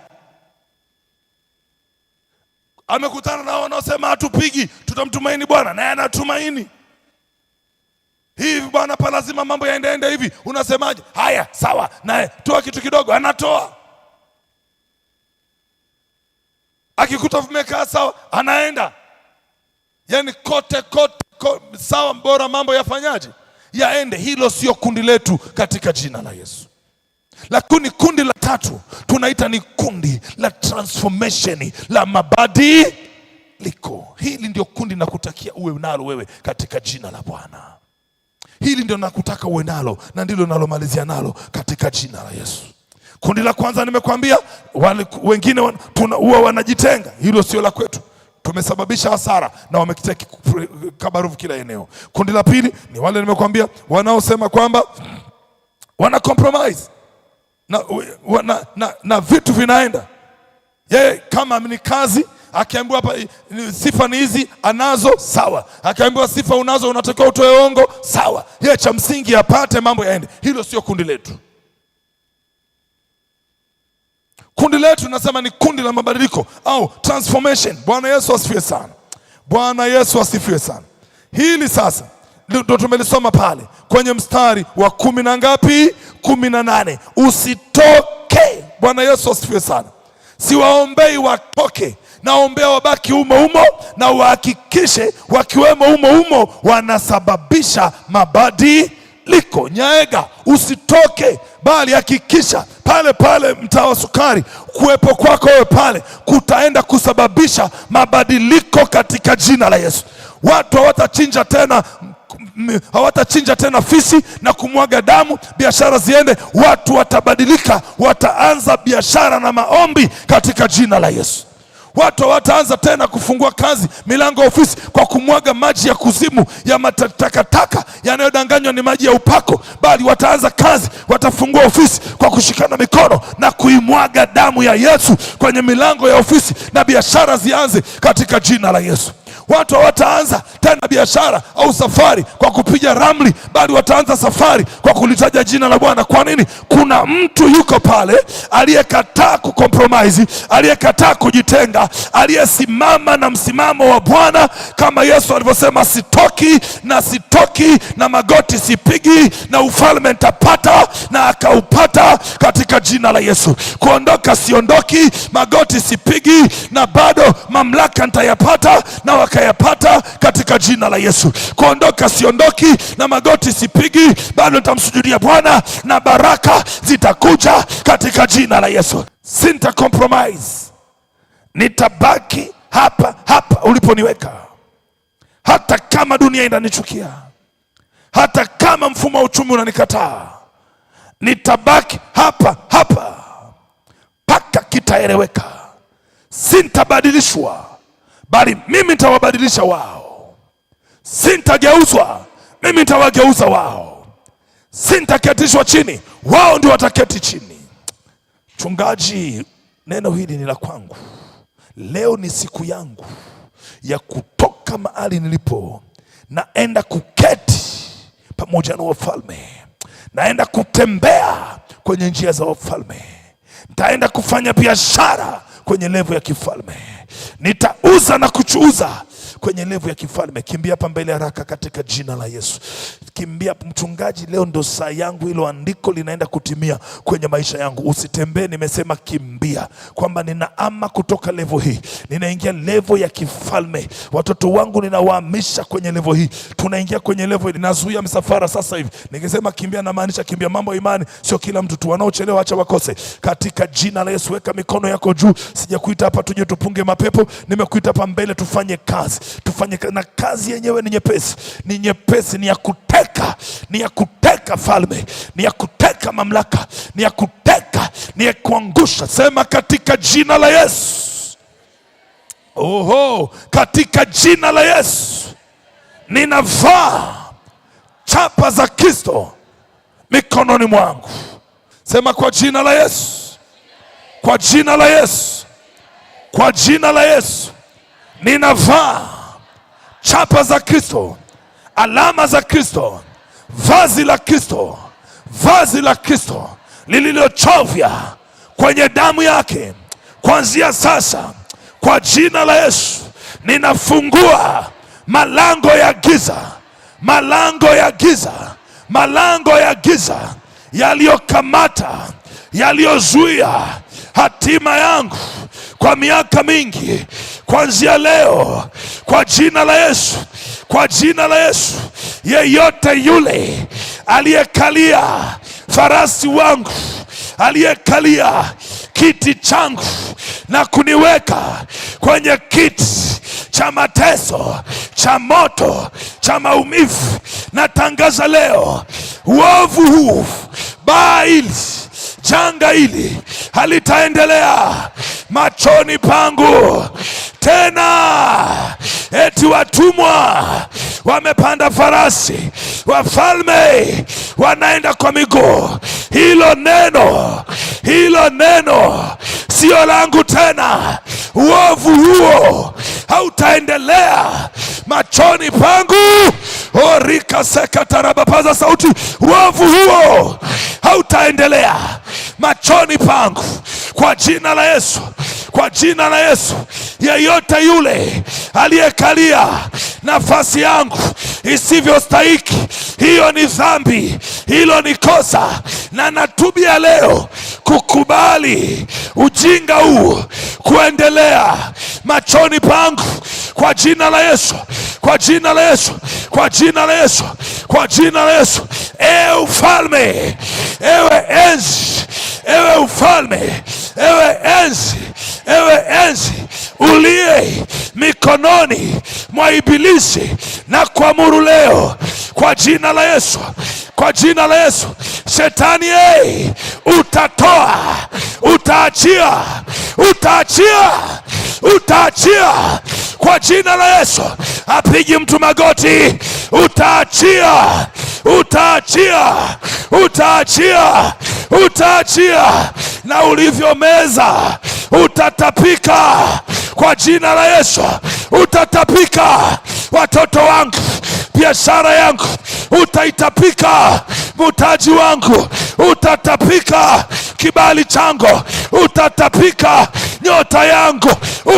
Amekutana na wanaosema hatupigi, tutamtumaini Bwana, naye anatumaini. hivi bwana, pa lazima mambo yaendeende hivi. Unasemaje? Haya, sawa, naye toa kitu kidogo, anatoa. Akikuta vimekaa sawa, anaenda. Yani kote sawa, bora mambo yafanyaje? Yaende. Hilo sio kundi letu katika jina la Yesu. Lakini kundi la tatu tunaita ni kundi la transformation, la mabadiliko. Hili ndio kundi nakutakia uwe nalo wewe katika jina la Bwana. Hili ndio nakutaka uwe nalo na ndilo nalomalizia nalo katika jina la Yesu. Kundi la kwanza nimekwambia, wengine huwa wanajitenga. Hilo sio la kwetu. Tumesababisha hasara na wamekiteki kabarufu kila eneo. Kundi la pili ni wale nimekwambia wanaosema kwamba wana compromise na vitu vinaenda. Yeye kama ni kazi, akiambiwa hapa sifa ni hizi anazo, sawa. Akiambiwa sifa unazo, unatakiwa utoe ongo, sawa. Yeye cha msingi apate mambo yaende. Hilo sio kundi letu. Kundi letu nasema ni kundi la mabadiliko au transformation. Bwana Yesu asifiwe sana. Bwana Yesu asifiwe sana. Hili sasa ndio tumelisoma pale kwenye mstari wa 10 na ngapi? 18. Usitoke. Bwana Yesu asifiwe sana. Siwaombei watoke, naombea wabaki humo humo, na wahakikishe wakiwemo humo humo wanasababisha mabadiliko. Nyaega, usitoke, bali hakikisha pale pale mtaa wa Sukari, kuwepo kwako wewe pale kutaenda kusababisha mabadiliko katika jina la Yesu. Watu hawatachinja tena fisi na kumwaga damu, biashara ziende. Watu watabadilika, wataanza biashara na maombi katika jina la Yesu. Watu hawataanza tena kufungua kazi milango ya ofisi kwa kumwaga maji ya kuzimu ya matakataka yanayodanganywa ni maji ya upako, bali wataanza kazi, watafungua ofisi kwa kushikana mikono na kuimwaga damu ya Yesu kwenye milango ya ofisi, na biashara zianze katika jina la Yesu. Watu hawataanza tena biashara au safari kwa kupiga ramli, bali wataanza safari kwa kulitaja jina la Bwana. Kwa nini? Kuna mtu yuko pale aliyekataa kukompromise, aliyekataa kujitenga, aliyesimama na msimamo wa Bwana, kama Yesu alivyosema, sitoki na magoti sipigi na ufalme nitapata, na akaupata katika jina la Yesu. Kuondoka siondoki, magoti sipigi, na bado mamlaka nitayapata na wakayapata katika jina la Yesu. Kuondoka siondoki na magoti sipigi, bado nitamsujudia Bwana na baraka zitakuja katika jina la Yesu. Sinta compromise, nitabaki hapa hapa uliponiweka, hata kama dunia inanichukia, hata kama mfumo wa uchumi unanikataa, nitabaki hapa hapa mpaka kitaeleweka. Sintabadilishwa, bali mimi nitawabadilisha wao. Sintageuzwa, mimi nitawageuza wao. Sintaketishwa chini, wao ndio wataketi chini. Mchungaji, neno hili ni la kwangu. Leo ni siku yangu ya kutoka mahali nilipo, naenda kuketi pamoja na wafalme, naenda kutembea kwenye njia za wafalme, nitaenda kufanya biashara kwenye levo ya kifalme, nitauza na kuchuuza kwenye levo ya kifalme. Kimbia hapa mbele haraka katika jina la Yesu. Kimbia mchungaji, leo ndo saa yangu, hilo andiko linaenda kutimia kwenye maisha yangu. Usitembee, nimesema kimbia, kwamba ninaama kutoka levo hii, ninaingia levo ya kifalme. Watoto wangu ninawahamisha kwenye levo hii, tunaingia kwenye levo hii. Ninazuia msafara sasa hivi. Ningesema kimbia, na maanisha kimbia. Mambo ya imani sio kila mtu tu, wanaochelewa acha wakose katika jina la Yesu. Weka mikono yako juu. Sijakuita hapa tuje tupunge mapepo, nimekuita hapa mbele tufanye kazi. Na kazi yenyewe ni nyepesi, ni ya kuteka, ni ya kuteka falme, ni ya kuteka mamlaka, ni ya kuteka, ni ya kuangusha. Sema katika jina la Yesu. Oho, katika jina la Yesu ninavaa chapa za Kristo mikononi mwangu. Sema kwa jina la Yesu, kwa jina la Yesu, kwa jina la Yesu ninavaa chapa za Kristo, alama za Kristo, vazi la Kristo, vazi la Kristo lililochovya kwenye damu yake. Kuanzia sasa kwa jina la Yesu ninafungua malango ya giza, malango ya giza yaliyokamata, yaliyozuia hatima yangu kwa miaka mingi, kuanzia leo kwa jina la Yesu, kwa jina la Yesu, yeyote yule aliyekalia farasi wangu, aliyekalia kiti changu na kuniweka kwenye kiti cha mateso, cha moto, cha maumivu, natangaza leo uovu huu, baa hili, janga hili halitaendelea machoni pangu tena. Eti watumwa wamepanda farasi, wafalme wanaenda kwa miguu. Hilo neno sio langu tena. Uovu huo hautaendelea machoni pangu. Orika sekataraba, paza sauti. Uovu huo hautaendelea machoni pangu kwa jina la Yesu, kwa jina la Yesu. Yeyote yule aliyekalia nafasi yangu isivyostahiki, hiyo ni dhambi, hilo ni kosa, na natubia leo kukubali ujinga huu kuendelea machoni pangu kwa jina la Yesu, kwa jina la Yesu, kwa jina la Yesu, kwa jina la Yesu. Ewe ufalme, ewe enzi, ewe ufalme, ewe enzi, ewe enzi uliye mikononi mwa Ibilisi, na kuamuru leo kwa jina la Yesu, kwa jina la Yesu, Shetani utatoa, utaachia, utaachia, utaachia kwa jina la Yesu. Apigi mtu magoti. Utaachia, utaachia, utaachia, utaachia, na ulivyomeza utatapika kwa jina la Yesu. Utatapika. Watoto wangu, biashara yangu utaitapika, mtaji wangu utatapika, kibali changu utatapika, nyota yangu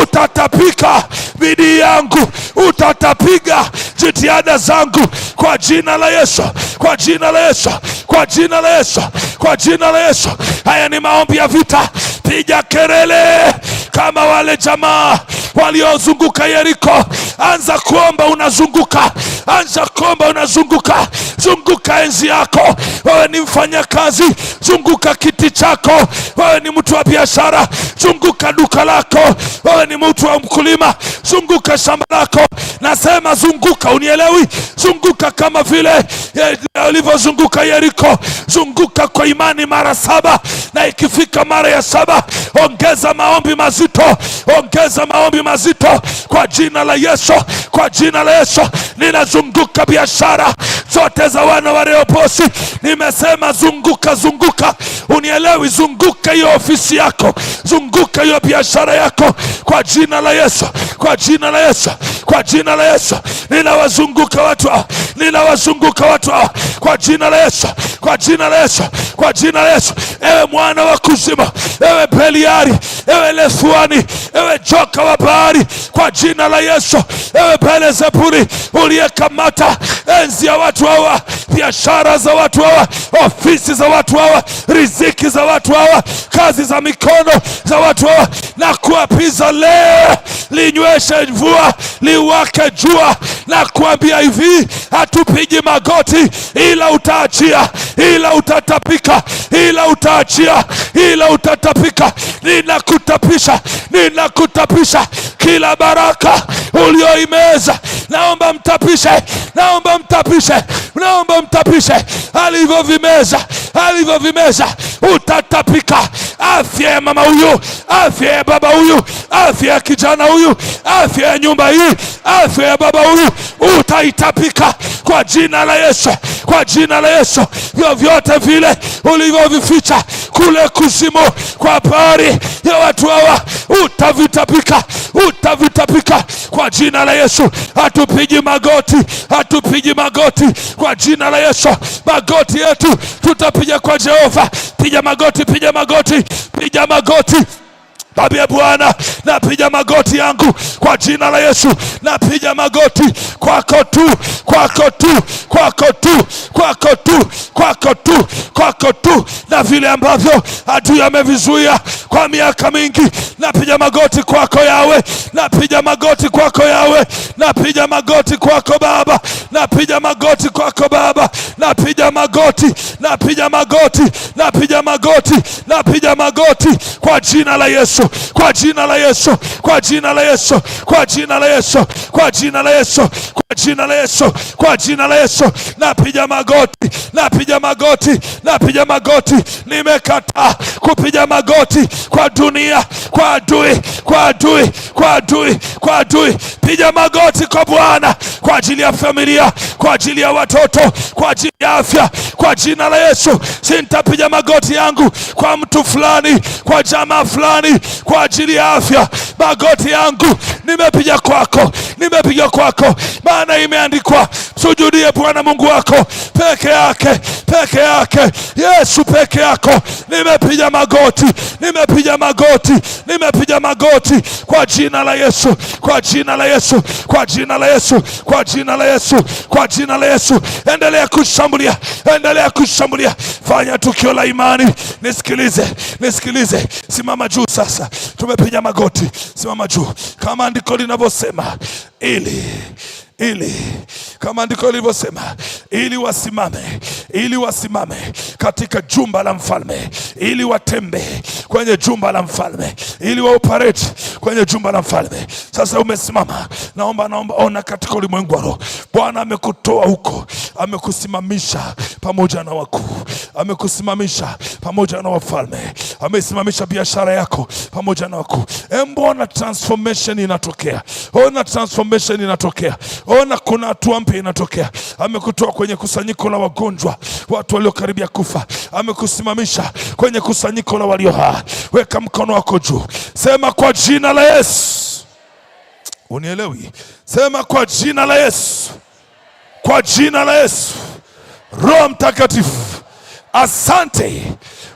utatapika, bidii yangu utatapika, jitihada zangu kwa jina la Yesu, kwa jina la Yesu, kwa jina la Yesu, kwa jina la Yesu. Haya ni maombi ya vita. Piga kelele kama wale jamaa waliozunguka Yeriko. Anza kuomba unazunguka, anza kuomba unazunguka. Zunguka enzi yako. Wewe ni mfanyakazi, zunguka kiti chako. Wewe ni mtu wa biashara, zunguka duka lako. Wewe ni mtu wa mkulima, zunguka shamba lako. Nasema zunguka, unielewi? Zunguka kama vile ulivyozunguka Yeriko. Zunguka kwa imani mara 7, na ikifika mara ya 7 ongeza maombi mazito, ongeza maombi mazito kwa jina la Yesu, kwa jina la Yesu. Ninazunguka biashara zote za wana wa Rehobosi. Nimesema zunguka, zunguka, unielewi? Zunguka hiyo ofisi yako, zunguka hiyo biashara yako kwa jina la Yesu, kwa jina la Yesu, kwa jina la Yesu. Ninawazunguka watu hao, ninawazunguka watu hao kwa jina la Yesu, kwa jina la Yesu, kwa jina la Yesu. Ewe mwana wa kuzimu, ewe Beliari, ewe Lesuani, ewe joka wa bahari, kwa jina la Yesu. Ewe Belzebuli uliyekamata enzi ya watu hawa, biashara za watu hawa, ofisi za watu hawa, riziki za watu hawa, kazi za mikono za watu hawa, na kuapiza leo linyweshe mvua, liwake jua, na kuambia hivi, hatupigi magoti, ila utaachia, ila utatapika, ila utaachia, ila utatapika. Ninakutapisha, ninakutapisha kila baraka ulioimeza. Naomba mtapishe, naomba mtapishe, naomba mtapishe. Alivyovimeza, alivyovimeza utatapika. Afya ya mama huyu, afya ya baba huyu, afya ya kijana huyu, afya ya nyumba hii, afya ya baba huyu utaitapika kwa jina la Yesu, kwa jina la Yesu. Vyovyote vile ulivyovificha kule kuzimu kwa habari ya watu hawa utavitapika, utavitapika kwa jina la Yesu. Hatupigi magoti, hatupigi magoti kwa jina la Yesu. Magoti yetu tutapiga kwa Jehova. Piga magoti, piga magoti, piga magoti, Mwambie Bwana, napiga magoti yangu kwa jina la Yesu. Napiga magoti kwako tu, kwako tu, kwako tu, kwako tu, kwako tu, kwako tu. Na vile ambavyo adui amevizuia kwa miaka mingi, napiga magoti kwako Yawe. Napiga magoti kwako Yawe. Napiga magoti kwako Baba. Napiga magoti kwako Baba. Napiga magoti, napiga magoti, napiga magoti, napiga magoti kwa jina la Yesu, kwa jina la Yesu, kwa jina la Yesu, kwa jina la Yesu, kwa jina la Yesu, kwa jina la Yesu, kwa jina la Yesu. Napiga magoti, napiga magoti, napiga magoti. Nimekataa kupiga magoti kwa dunia, kwa adui, kwa adui, kwa adui, kwa adui. Piga magoti kwa Bwana kwa ajili ya familia, kwa ajili ya watoto, kwa ajili ya afya, kwa jina la Yesu. Sintapiga magoti yangu kwa mtu fulani, kwa jamaa fulani, kwa ajili ya afya. Magoti yangu nimepiga kwako, nimepiga kwako, maana imeandikwa, sujudie Bwana Mungu wako peke yake, peke yake, Yesu peke yako. Nimepiga magoti, nimepiga magoti, nimepiga magoti kwa jina la Yesu, kwa jina la Yesu, kwa jina la Yesu, kwa jina la Yesu, kwa jina la Yesu. Endelea kushambulia, endelea kushambulia. Fanya tukio la imani. Nisikilize, nisikilize. Simama juu sasa. Tumepiga magoti. Simama juu kama andiko linavyosema, ili kama andiko lilivyosema, ili wasimame katika jumba la mfalme, ili watembe kwenye jumba la mfalme, ili waoperate kwenye jumba la mfalme. Sasa umesimama, naomba ona katika ulimwengu wa roho. Bwana amekutoa huko, amekusimamisha pamoja na wakuu, amekusimamisha pamoja na wafalme, amesimamisha biashara yako pamoja na wakuu. Mbona transformation inatokea? Ona transformation inatokea. Ona kuna hatua mpya inatokea. Amekutoa kwenye kusanyiko la wagonjwa, watu waliokaribia kufa, amekusimamisha kwenye kusanyiko la walio hai. Weka mkono wako juu, sema kwa jina la Yesu. Unielewi? Sema kwa jina la Yesu, kwa jina la Yesu. Roho Mtakatifu, asante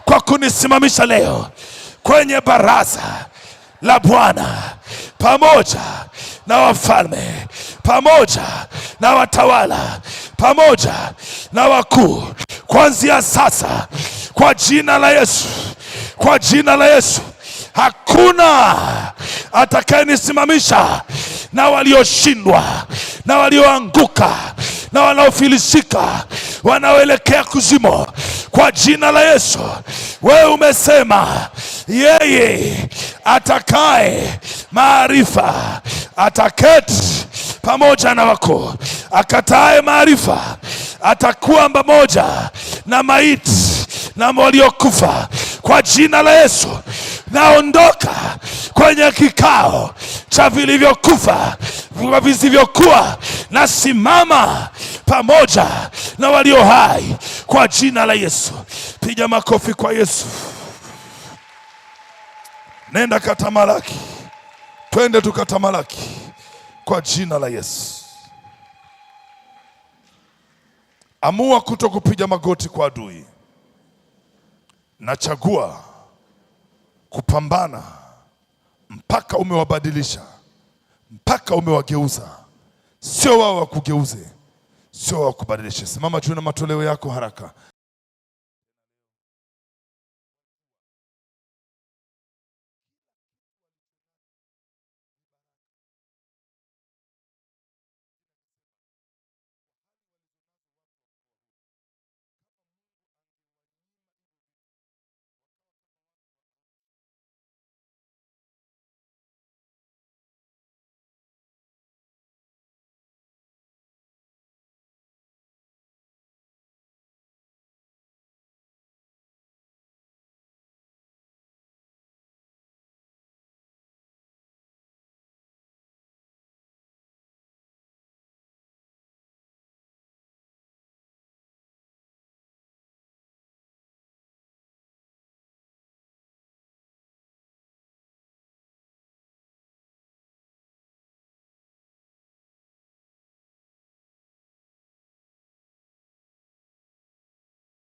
kwa kunisimamisha leo kwenye baraza la Bwana pamoja na wafalme, pamoja na watawala, pamoja na wakuu. Kuanzia sasa kwa jina la Yesu, kwa jina la Yesu, hakuna atakayenisimamisha na walioshindwa, na walioanguka, na wanaofilisika, wanaoelekea kuzimu. Kwa jina la Yesu. Wewe umesema yeye atakaye maarifa ataketi pamoja na wako, akatae maarifa atakuwa pamoja na maiti na waliokufa. Kwa jina la Yesu naondoka kwenye kikao cha vilivyokufa, visivyokuwa, na simama pamoja na walio hai kwa jina la Yesu. Piga makofi kwa Yesu. Nenda katamalaki, twende tukatamalaki kwa jina la Yesu. Amua kuto kupiga magoti kwa adui. Nachagua kupambana mpaka umewabadilisha, mpaka umewageuza. Sio wao wakugeuze, sio wao wakubadilishe. Simama juu na matoleo yako haraka.